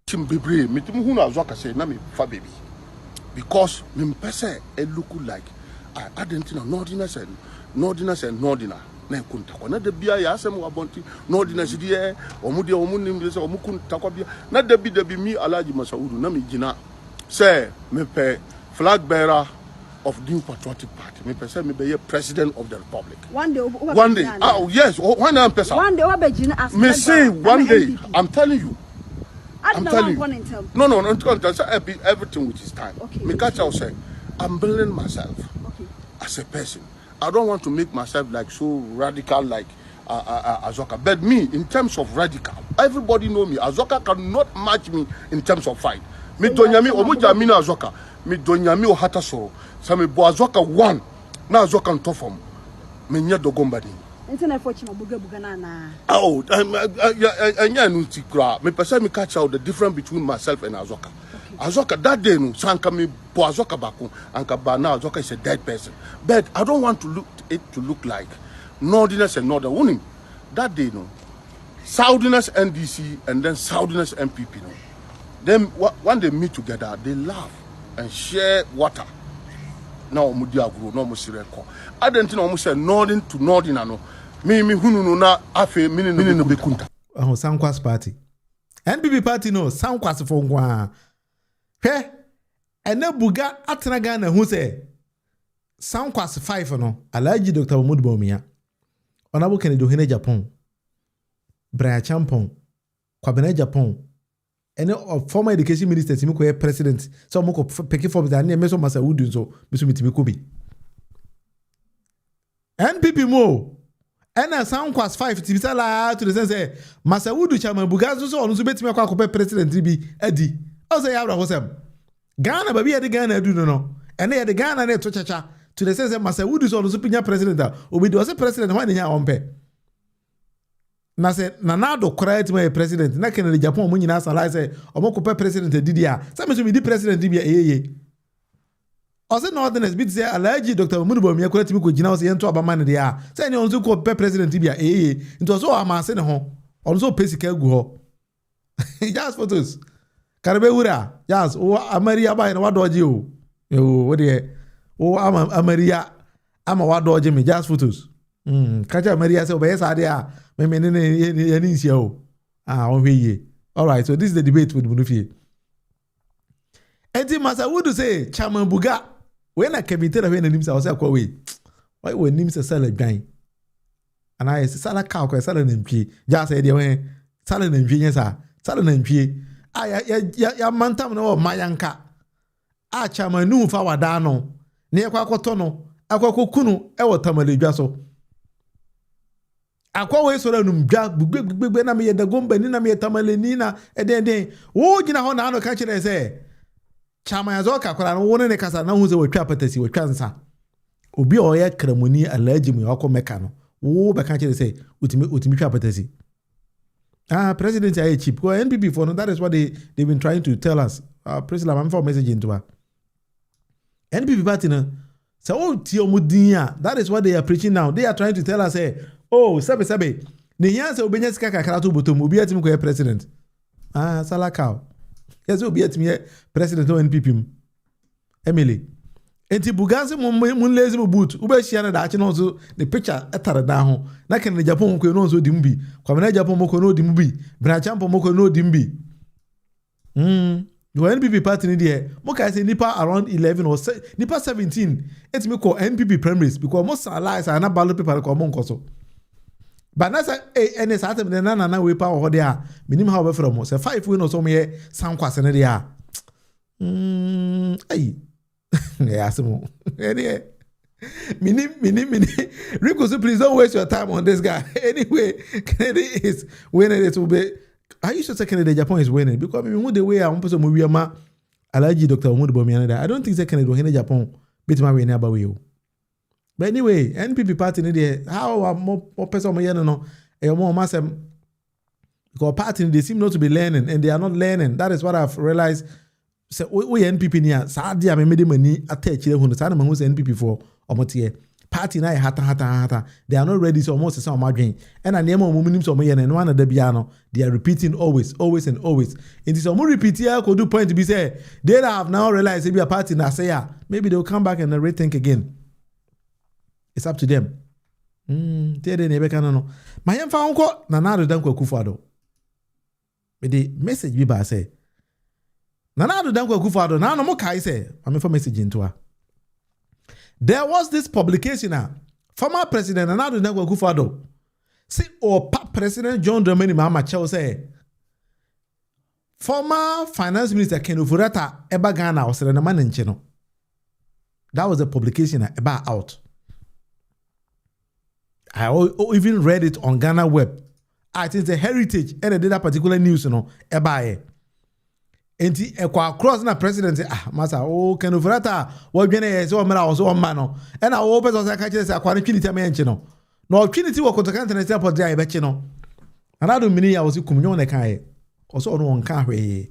Chimbibre, mitimu huna azwaka say na me fa baby. Because me pese e look like I didn't know Nordiness and na kunta kwa na de bia ya asem wa bonti no di na sidie omudi omunim de se omukunta kwa bia na de bi mi Alhaji Masaudu na me gina say me pe flag bearer of the New Patriotic Party me pe say me be president of the republic one day oh yes one day person me say one day I'm telling you no everything with his time me catch out say I'm building myself as a person. I don't want to make myself like so radical like Azoka. But me, in terms of radical, everybody know me. Azoka cannot match me in terms of fight. Me donyami omuja mina Azoka. Me donyami ohata soro. Sa me bo Azoka one. Na Azoka ntofom. Me nya dogombadi. Internet for chima buga na. Oh, anya nutikra. Me pesa me catch out the difference between myself and Azoka. Azoka that day no sanka me po Azoka baku anka ba now Azoka is a dead person. But I don't want to look like Nordiness and Northern winning. That day no Southness NDC and then Southness MPP no. Then when they meet together they laugh and share water. Now mudia grow no musire ko. I don't know say Northern to Northern no. Me hunu no na afe mini no bekunta. Oh Sankwas party. NPP party no Sankwas for ngwa. He, ene Buga atena Ghana who say Sankwas 5 no Alhaji Dr. Bawumia Honorable Kennedy Ohene Japan Brian Champon Kwabena Japan ene former education minister timi ko president so mo ko peki form that na meso Masaudu so meso mitimi ko bi NPP mo ene Sankwas 5 timi sala to the sense Masaudu Chairman Buga so onu so betimi akwa president bi adi also yabra hosem Ghana baby the Ghana do no and they the Ghana na to chacha to the sense Masaudu so no pinya president obi do say president when nya ompe na say Nana Addo CRYING my president na Kennedy Japan mo nyina sala say omo ko president didi a say me so me di president di bia eyeye o say northerners bit say Alhaji Dr. Bawumia ko timi ko gina o say ento abama ne dia say ne onzo ko president di bia eyeye nto so amase ne ho onzo pesika gu ho just photos karbe wura just o Amaria ba na wadoje o wo de o Amaria ama wadoje me just photos kacha Maria say obey sa dia me ne nsia o on hweye. All right, so this is the debate with Munufie. Enti masa would say Chairman Buga when I came in when him say we why when him say sell again and I say sala cow ko sala nempie just say dey when sala nempie yes sala nempie ya mantam no mayanka Chairman nu fa wada no ne akwakoto no akwakokunu e wotamalejwa so akwa we so ranum dwa gbegbe na me yeda gomba ni na me tamale ni na eden wo gina ho na ano ka kire se chama yazo ka kwara no woni ne kasa na hu se watwa patasi watwa nsa obi o ya kramoni Alhaji mu yakọ meka no wo be ka kire se utimi twa patasi president aye cheap go NPP for no, that is what they've been trying to tell us. President I'm for message into her NPP party no so ti omudin that is what they are preaching now. They are trying to tell us say oh sabe ne yan se obenya sika kakra to botom obi atim ko president salakao yes obi atim president o NPP Emily enti buganse mun lazy boot ube hia na da achi no so the picture etare da ho na ken ne Japan ko no so dimbi kwamena Japan mo ko no dimbi brachampo mo ko no dimbi the NPP party ni there mo ka say nipa around 11 or nipa 17 etimi ko NPP primaries because most allies are na ballot paper ko mo nkoso. But na say NS atem de na we pa ho there minim how be from say 5 we no so me san kwase ne there ai ya asemo anyway mini Rico, so please don't waste your time on this guy. Anyway, Kennedy is winning. It will be I used to say Kennedy Japan is winning because we the way I want to move ma Alhaji Dr. Bawumia. I don't think say Kennedy will Japan beat my way about you. But anyway, NPP party there how more person no more massive because party they seem not to be learning and they are not learning. That is what I've realized. So we NPP near Sadia me made money attach here who say NPP for omotie party na hata they are not ready so almost say omadwen and na name omunim so moye na one da bia no they are repeating always and always it is omo repeat here could do point to be say they have now realized if a party na say maybe they will come back and rethink again. It's up to them. Tede ne beka no ma yemfa onko Nana Addo CRYING me the message bi ba say Nana Addo CRYING na no mo kai say am for message into her. There was this publication former president Nana Addo CRYING see President John Dramani Mahama Chao say former finance minister Ofori-Atta eba Ghana was na man nche no. That was a publication about out. I even read it on Ghana web. I think the heritage and did that particular news eba enti across na president masa Ofori-Atta wo dwene so mera wo so ma no e na wo person say ka kire say akwa ne twinity me enche no no twinity wo kotokanta na airport dia e be che no Nana Addo mini ya wo si kumnyo ne kan e so no won kan hwe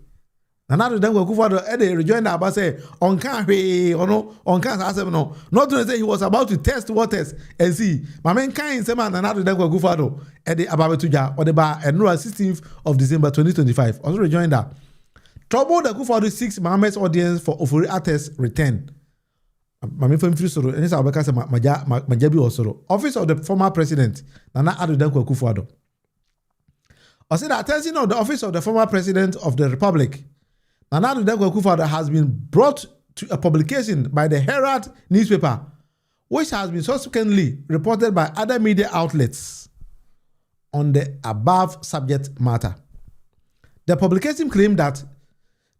Nana Addo CRYING e dey rejoin na aba say on kan hwe on kan asem no not to say he was about to test waters and see ma men kan say Nana Addo CRYING e dey aba betuja o dey ba enro 16th of December 2025 also rejoin that trouble the CRYING 6 Mohammed's audience for Ofori-Atta's return. Mami fam free soro eni sa obeka se majabi osoro. Office of the former president Nana Addo CRYING. I said the attention of the office of the former president of the republic Nana Addo CRYING has been brought to a publication by the Herald newspaper, which has been subsequently reported by other media outlets on the above subject matter. The publication claimed that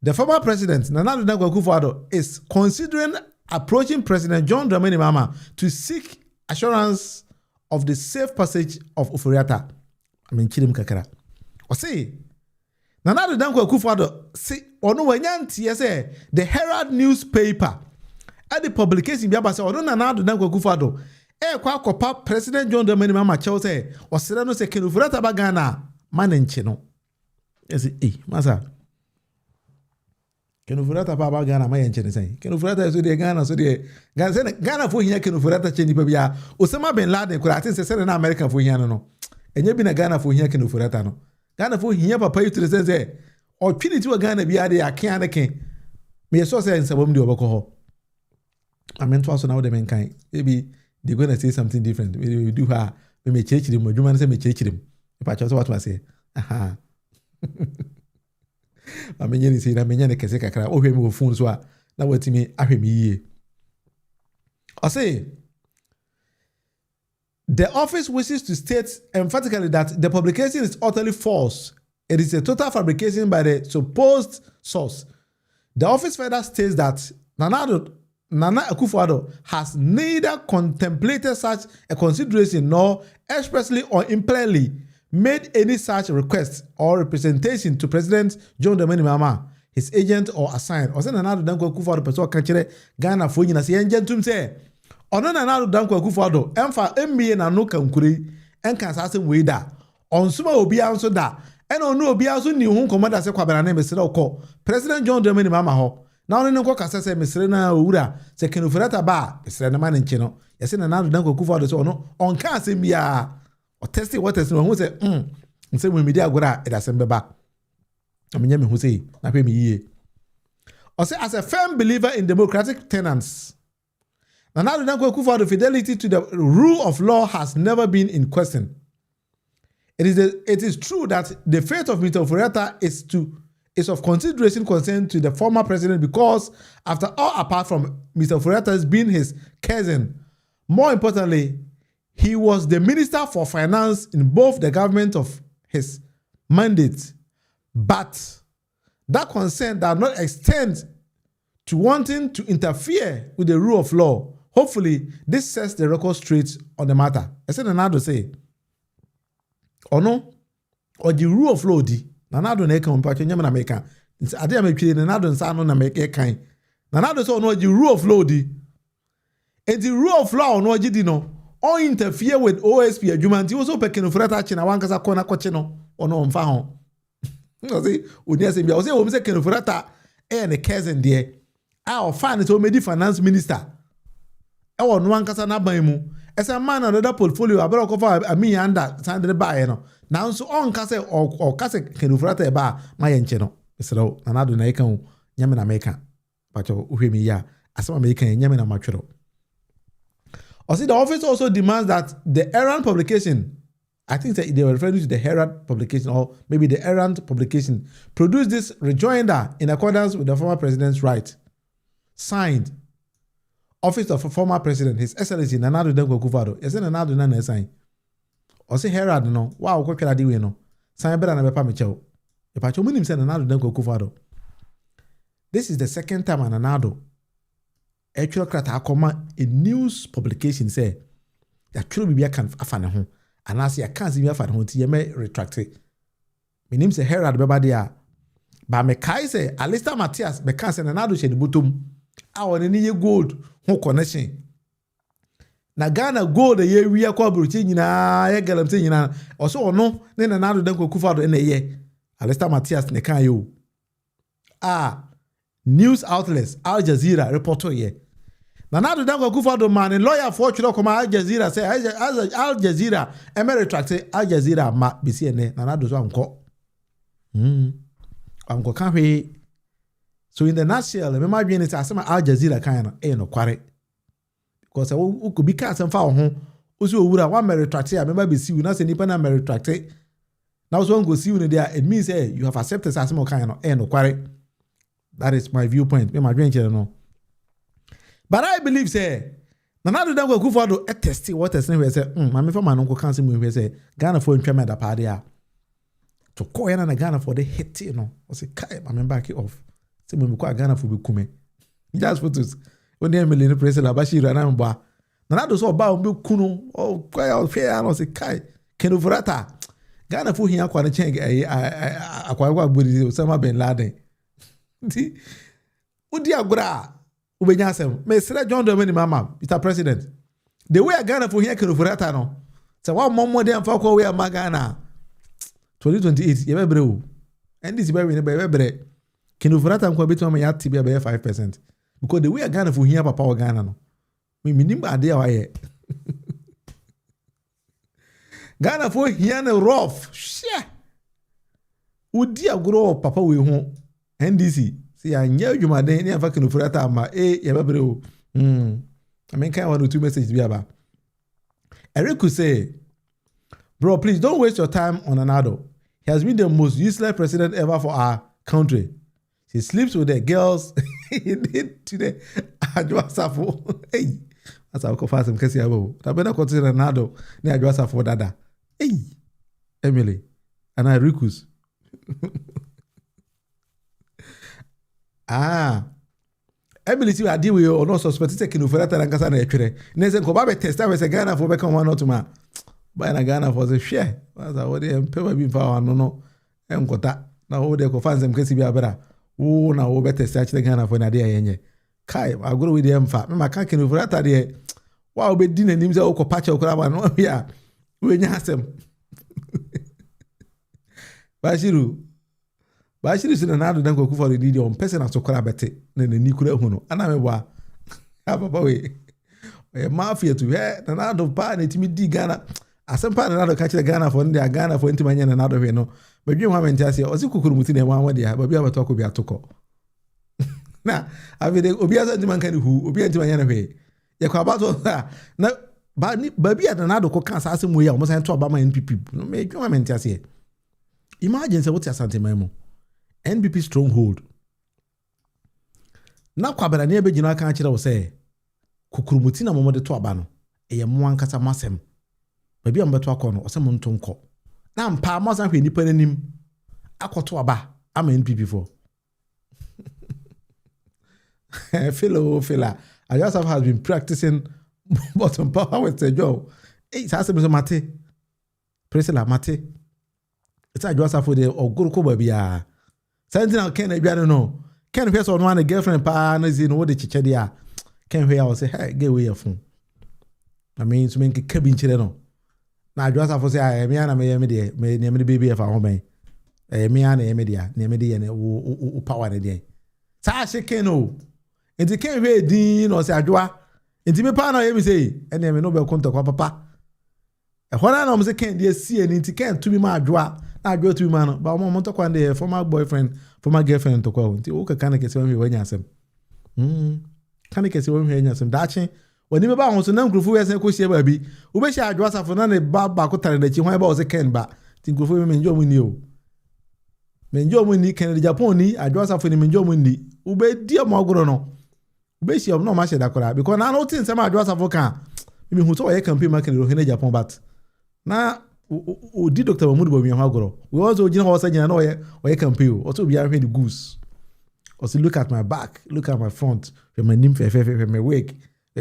the former president, Nana Addo CRYING, is considering approaching President John Dramani Mahama to seek assurance of the safe passage of Ofori-Atta. I mean, Chidim Kakara. Or say, Nana Addo CRYING, see, ono wanyanti say the Herald newspaper at the publication biaba say ono Nana Addo CRYING kwa kopa President John Dramani Mahama chew say osere no se Ken Ofori-Atta ba Ghana man nche no yes masa Ken Ofori-Atta ba Ghana man nche ne say Ken Ofori-Atta so de Ghana so de Ghana fo hia Ken Ofori-Atta che nipa bia Osama bin Laden kura atin se na America fo hia no enye bi na Ghana fo hia Ken Ofori-Atta no Ghana fo hia papa yitre say o twini ti wa Ghana bia de akan ne ken me so say nsabom de obekọ ho amento aso na wo de menkan maybe they're going to say something different. We do her. We may change them. You man say me change them. If I just what I say, aha. I mean, you say that me nyane kese kakra. Oh, we move phone so na what me ahwe me ye. I say the office wishes to state emphatically that the publication is utterly false. It is a total fabrication by the supposed source. The office further states that Nana Akufo-Addo has neither contemplated such a consideration nor expressly or impliedly made any such request or representation to President John Dramani Mahama, his agent or assigned. Or say Nana Addo Akufo-Addo person kan kire Ghana fo nyina se yengentum se ono Nana Addo Akufo-Addo emfa emie na no kankure enka sa asem we da onsuma obi anso da ena ono obi anso ni hu komanda se kwabara na mesere okọ President John Dramani Mahama ho na ono nko kasa se mesere na owura se Ken Ofori-Atta ba mesere na man nche no yese Nana Addo Akufo-Addo so ono onka asem bia o testi what testi no hu se nse mu media agora edasem beba amenya me hu se na hwe me yie o say as a firm believer in democratic tenets Nana Addo Akufo-Addo fidelity to the rule of law has never been in question. It is true that the fate of Mr. Ofori-Atta is of consideration concern to the former president because, after all, apart from Mr. Ofori-Atta's being his cousin, more importantly, he was the minister for finance in both the government of his mandate. But that concern does not extend to wanting to interfere with the rule of law. Hopefully, this sets the record straight on the matter. I said Nana Addo say, or no, or the rule of law di. Nana Addo na eka mpacho nyama na meka. Ade ya mepire Nana Addo nsa no na meka kan. Nana Addo say no the rule of law di. And the rule of law no di no. Or interfere with OSP adwuma nti wo so pe Ken Ofori-Atta chi na wankasa kona koche no ono mfa ho. No say oni ase bia wo say wo say Ken Ofori-Atta ne cousin there. A fan to medi finance minister. E wo no wankasa na ban mu. Esa man another portfolio abere okofa ami anda sandre ba no. Na nso on kase o kase Ken Ofori-Atta e ba ma ye nche no. Mesero Nana Addo na eka hu nyame na meka. Pacho uhwemi ya asema meka nyame na matwero. Also, the office also demands that the errand publication, I think that they were referring to the Herald publication or maybe the errand publication, produce this rejoinder in accordance with the former president's right. Signed, Office of Former President, His Excellency Nana Addo Akufo-Addo. Yes, Nana Addo na sign. Also Herald no, wow, ko kira diwe no. Sign better na bepa mechew. E pa cho munim se Nana Addo Akufo-Addo. This is the second time Nana Addo actual krata akoma a news publication say that true bibia kan afane ho anase ya kan bibia afane ho ti ye me retract me nim say Herald beba dia ba me kai say Alistair Matthias be kan say Nana Addo she ni botom a woni ni ye gold ho connection na Ghana gold ye wi akwa brochi nyina ye galamte nyina oso ono ne Nana Addo Akufo-Addo na ye Alistair Matthias ne kan yo news outlets Al Jazeera report here. Nana Addo Akufo-Addo man lawyer for chiro koma Al Jazeera say Al Jazeera retract say Al Jazeera ma bisi ene Nana Addo so anko. Anko kan hwe. So in the nutshell, me ma dwen say asema Al Jazeera kan no kware. Because we could be can some fa ho. Osi owura wa retract ya me ma bisi we na say nipa na retract. Now so go see you there it means you have accepted asema kan no kware. That is my viewpoint. Me my no. But I believe say Nana Addo Akufo-Addo testi what is we say mama for man no kan say we say Ghana for ntwa me da pa dia. To call na Ghana for the hit you know. I say kai mama back it off. Say me ko Ghana for be kume. Just photos. When they me president Abashir na mba. Nana Addo so ba o be kunu o kwai o fair no say kai Ken Ofori-Atta. Ghana for hia kwa na chen akwa bodi Osama bin Laden. Udi agora ubenya asem me sere John Dramani Mahama Mr. President the way Ghana for here Ofori-Atta no. So one more than for we are Ghana 2028 you bebre and this be we bebre Ofori-Atta nko betu am ya tibia be 5% because the way Ghana for here papa Ghana no me minim ade awaye Ghana for here na rough share udi agro papa we ho NDC see anya dwumaden ne afa Ofori-Atta ama ye bebre o I mean kind of 2 messages be about Eric could say, bro, please don't waste your time on Nana Addo. He has been the most useless president ever for our country. He sleeps with the girls he did today. Adwa Safo. Hey, that's how confess him kasi abo. Ta bena consider Nana Addo ne Adwa Safo dada. Hey, Emily, and I recuse. Emily si adi we o no suspect say Ofori-Atta na nkasa na etwere. Ne se ko ba be testa we se Ghana for be kan one not ma. Ba na Ghana for say share. That's how they empower be for no enkota. Na wo de ko fans em kesi bi abera. Wo na wo be testa kire Ghana for na de ayenye. Kai agoro we de emfa. Me maka Ofori-Atta de wa wo be di na nim se wo ko patch okura ba no ya. We nya asem. Bashiru si Nana Addo dan ko for the didi on person asokora bete na nani kura hu no ana mebwa papa we mafia to Nana Addo pa na timi di Ghana asem pa Nana Addo ka kire Ghana for ndi Ghana for ntima nya Nana Addo hwe no badwe ho amenti ase o si kukuru muti na nwa dia ba bia beto ko bia toko na avide obi asa ntima kan hu obi ntima nya na hwe ye kwa bato na ba bia Nana Addo ko kan sa asem we ya o mo san to ba ma NPP no me dwe amenti ase imagine say what asante memo NPP stronghold. Na kwabara ne be gina kan kire wo se kukurumuti na momode to aba no eye mo ankasa masem ba bia mbeto akọ no o se mo ntonko na mpa mo san hwe nipa nanim akoto aba ama NPP for fella I just have been practicing bottom power with the job sa se mate presela mate it's a just for the oguru ko ba bia Sentinel Ken Edwano no. Ken person on one girlfriend pa na zi no wo de chiche dia. Ken hwe ya say hey get away your phone. I mean so men ke kabin chire no. Na Adwa Safo say ah me na me ye me de me ne me baby e fa ho ben. Me na ye me dia, ne me de ye ne wo power ne de. Sa she Ken no. Enti Ken hwe din no say Adwa. Enti me pa na ye me say ene me no be konta kwa papa. E hona na mo say Ken de sie ni enti Ken to be ma Adwa. I go to man, but I'm not going to former boyfriend, former girlfriend to call. Okay, can I get some when you some? Can I get some when you some? Daching when you about to know group who has a question, baby. Ube shall address for none a bar backwater that you want a can back. Think of women enjoy when you. Menjo Mundi can the Japoni, address for the Menjo Mundi. Ube dear Mogrono. Ube she of no match that could because I know things some address of Oka. Maybe who saw a campaign market in Japan, but now. Di Dr. Mahmoud Bawumia hagoro. We also jina ho sajina no ye campaign. Also be the goose. Also look at my back, look at my front, my nim fe my wig.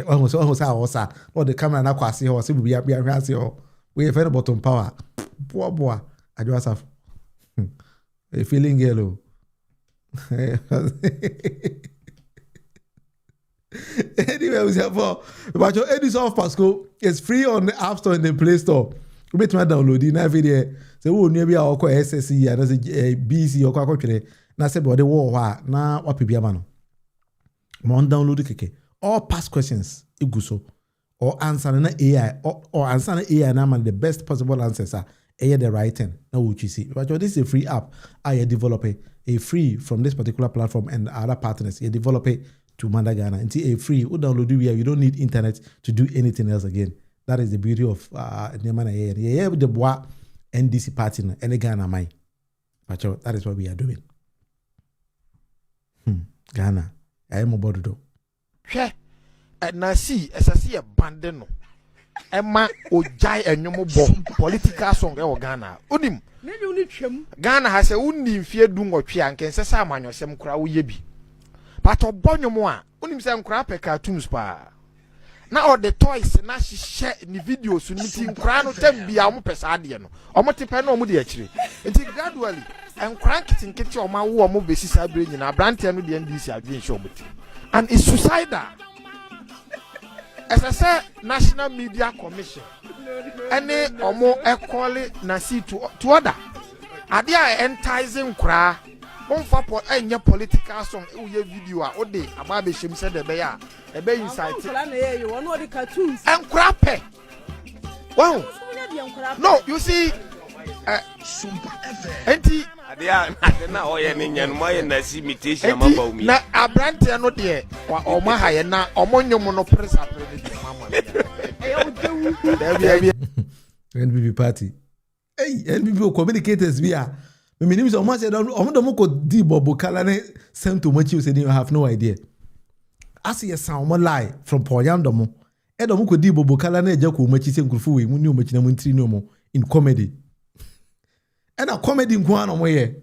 Almost osa. Or the camera na kwase ho se be ahwase ho. We e very bottom power. Boa. Adwa Safo. A feeling yellow. Anyway, we have but your Edison of Pasco is free on the App Store and the Play Store. You better download it na video. Say wo nua bia okọ SSC ya na say BC okọ akotwere na say body wo ho na wapebia ma no. Mo download keke. All past questions iguso or answer na AI or answer na AI na man the best possible answers are the right thing. Now what you see. But this is a free app. I develop a free from this particular platform and other partners. You develop it to Ghana. Until a free, you download it. You don't need internet to do anything else again. That is the beauty of Nemana. Yeah, the bois NDC party and the Ghana mine. But that is what we are doing. Ghana. I am about to do. Sure. Na see, SSC abandon no. Emma ojai enyomo bo political song e Ghana. Unim. Ghana has a unim fie du nwotwe anke nsesa amanyosem kura wo ye bi. But obonyomo a unim se nkura pe cartoons pa. Na all the toys na share ni videos ni ti nkura no tem bia mo pesa ade no. Omo te pe na omo de akire. Nti gradually nkura kitinkiti omo wo omo besi sabre nyina brand no de NDC adwen show omo ti. And it's suicidal. as I say, National Media Commission, any or more equally Nasi to order. Are they enticing cry? One for any political song, your video or day, a baby shim said the bear, a bay inside. And crappy. Wow. No, you see, Auntie, na abrante no de wa omahaye na omonyomo no presa NPP party. Hey, NPP communicators we are. Me name is Omar said omo ko di bobo kala ne sent to much you said you have no idea. As you sound more lie from Poyandomo. Edomo ko di bobo kala na eja ko machi se nkurfu we mu ni o machi na mu ntiri no mo in comedy. And a comedy in Guano Moye.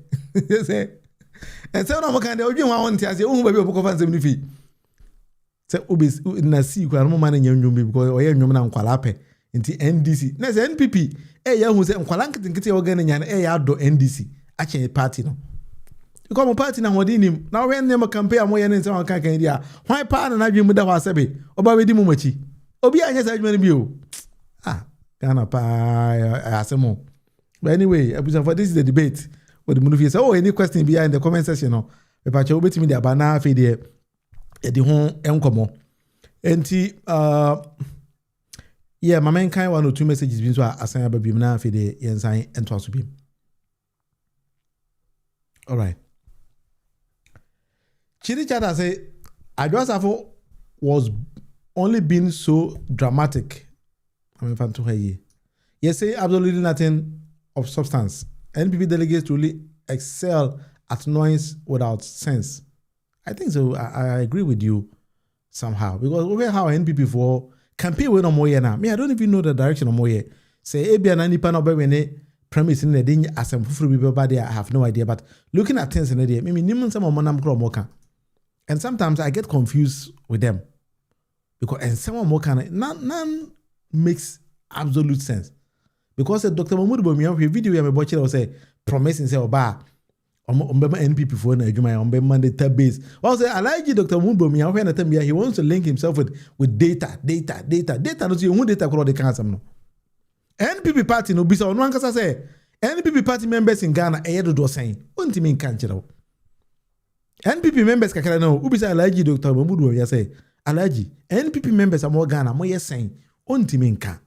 And so no can do one tia say, oh, baby, book of 70 say, Ubis Nasi, Guano man young because or young man Qualape into NDC. Next NPP, eh, who say Qualank and Kitty organ and eh, outdoor NDC. Actually, a party no. You come a party now, what in him. Now, when never compare more and so on Canada. Why part and I be with the wasabi? Oba di mumachi. Obi, I just many view. Ah, Ghana pie, asemo. But anyway, for this is the debate. What the movie say, oh, any question behind in the comment section? No, if I show me the banana feed the home encomo. And yeah, my main kind 1 or 2 messages been so I say about be na feed the ensign and to be. All right. Chidi Chata say, I just have was only been so dramatic. I mean, fan to her ye. Yes, say absolutely nothing of substance. NPP delegates really excel at noise without sense. I think so. I agree with you somehow because over how NPP for campaign we no more now. Me, I don't even know the direction of more here. Say Abia na nipa no be when premise in the thing as some fufuru people body. I have no idea. But looking at things in the day, maybe nimun some monam kro moka. And sometimes I get confused with them because and someone more can none makes absolute sense. Because Dr. Mahmoud Bawumia video we am watching or say promising say oba NPP for na adwuma on Monday third base. Also I like Dr. Mahmoud Bawumia when at he wants to link himself with data. No see who data call the cancer no. NPP party no bisa ono ankasa say NPP party members in Ghana do saying Wontumi nka nkyerɛ. NPP members kakra no ubisa Alhaji Dr. Mahmoud Bawumia say Alhaji NPP members are more Ghana more yes saying Wontumi nka.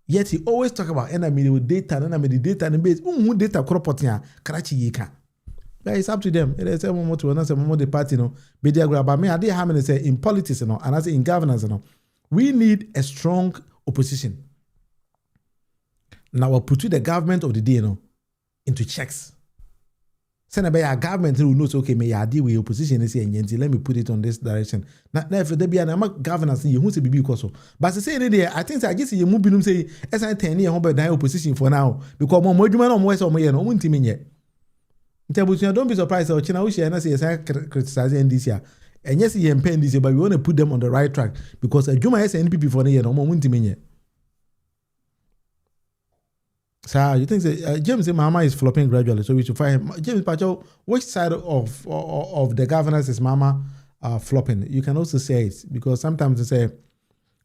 Yet he always talk about enemy with data and data and base. Who data cropotia Karachi yika. But it's up to them. It is a moment to announce a moment the party no. But they grab me. I did how many say in politics and I say in governance we need a strong opposition. Now we'll put the government of the day into checks. Send a government who knows okay, may I deal with opposition and say, let me put it on this direction. Now, if there be an governance, you won't be because of. But to say that I think I guess you move in say, as I 10 years, but opposition for now because more Mojuman or West or Mayan or Wontumi yet. Don't be surprised or China, which I say, as I criticize this year. And yes, he pen this year, but we want to put them on the right track because a Juma has NPP for the year, no more Wontumi yet. So you think James Mama is flopping gradually, so we should find James Pacho. Which side of the governance is Mama flopping? You can also say it because sometimes they say,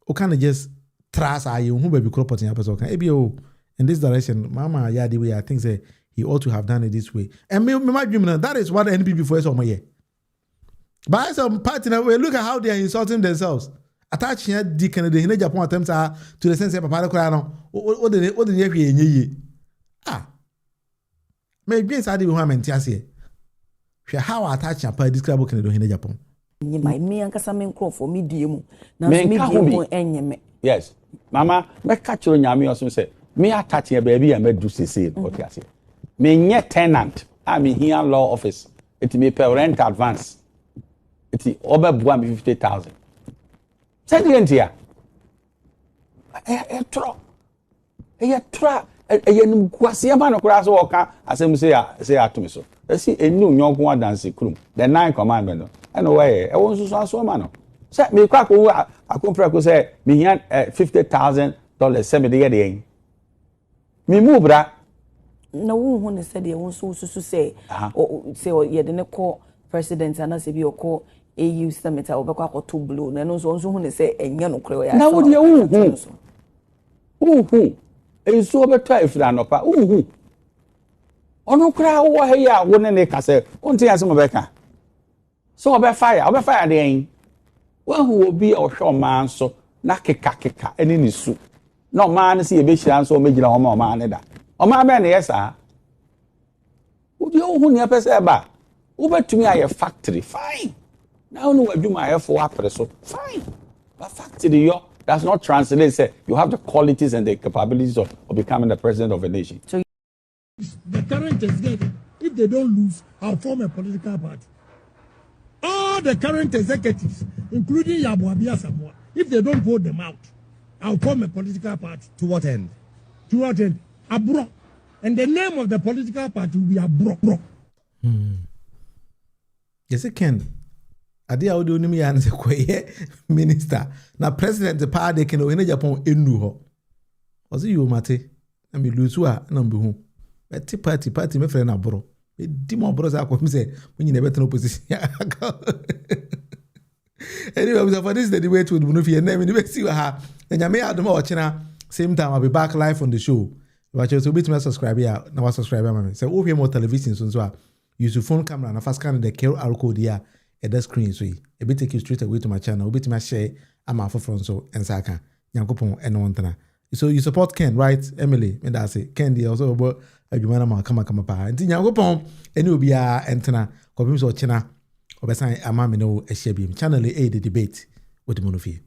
"Oh, can I just trust you? Who be crop potting episode? Can ABO in this direction? Mama, yeah, the way I think say he ought to have done it this way." And my dream that is what the NPP for is on my year. But some party now, we look at how they are insulting themselves. Attaching a deacon in the Japan attempts are to the sense of Papa Crano. What the maybe inside the woman Tiasia. How attach a part describe what can do in Japan. You might me and Casamin Crow for me, dear. Now, me, yes, Mamma, make catch your yammy or some say, me attach a baby and make do see what I say. Me yet tenant, I mean here law office. It may pay rent advance. It's over 150,000. Send it here. A trap. A quasiaman of grass walker, as I say to me so. Let's see a new young one dancing crew, the 9 commandment. And away, I want to so man. Set me crack over. I come say, me had $50,000 70 me move that. No one said they want to say, or say, or you didn't call president and I say, you call AU summit a obekwa akoto blow na no so hu ne say enye no kure ya na wo de enso obeto efira nopa ono kura wo he ya wo ne ka say onti ase mo beka so obe fire de en wo hu obi ohwe man so na keka eni ni su no man se ye be hira so o megina ho ma man ne da o ma be ne yesa wo de hu ne pese ba wo betumi aye factory fine now no adwuma aye for apreso fine but factory yo does not translate say you have the qualities and the capabilities of becoming the president of a nation. So the current executive, if they don't lose, I'll form a political party. All the current executives, including Yabuabia Samoa, if they don't vote them out, I'll form a political party. To what end? To what end? Abro. And the name of the political party will be Abro. Yes, it can. Ade a wode onimi ya nse koye minister na president the party can o ene Japan enu ho ozi you mate na me lusu a na mbe hu beti party me friend aboro e di mo aboro sa ko mi se munyi na better opposition anyway for this the debate with Munufie na me be see ha na nyame adoma o chena same time I'll be back live on the show watch so bit me subscribe ya na wa subscribe ma me say o more television so a use your phone camera na fast scan the QR code here at the screen so it will take you straight away to my channel. Will be my share I'm a for so and Saka Yankopon and one. So you support Ken, right? Emily, and that's it. Ken the also about a human come pa. And Yankopon and you'll be a antenna, Copim so China or beside a mammy no a channel A the debate with the Munufie.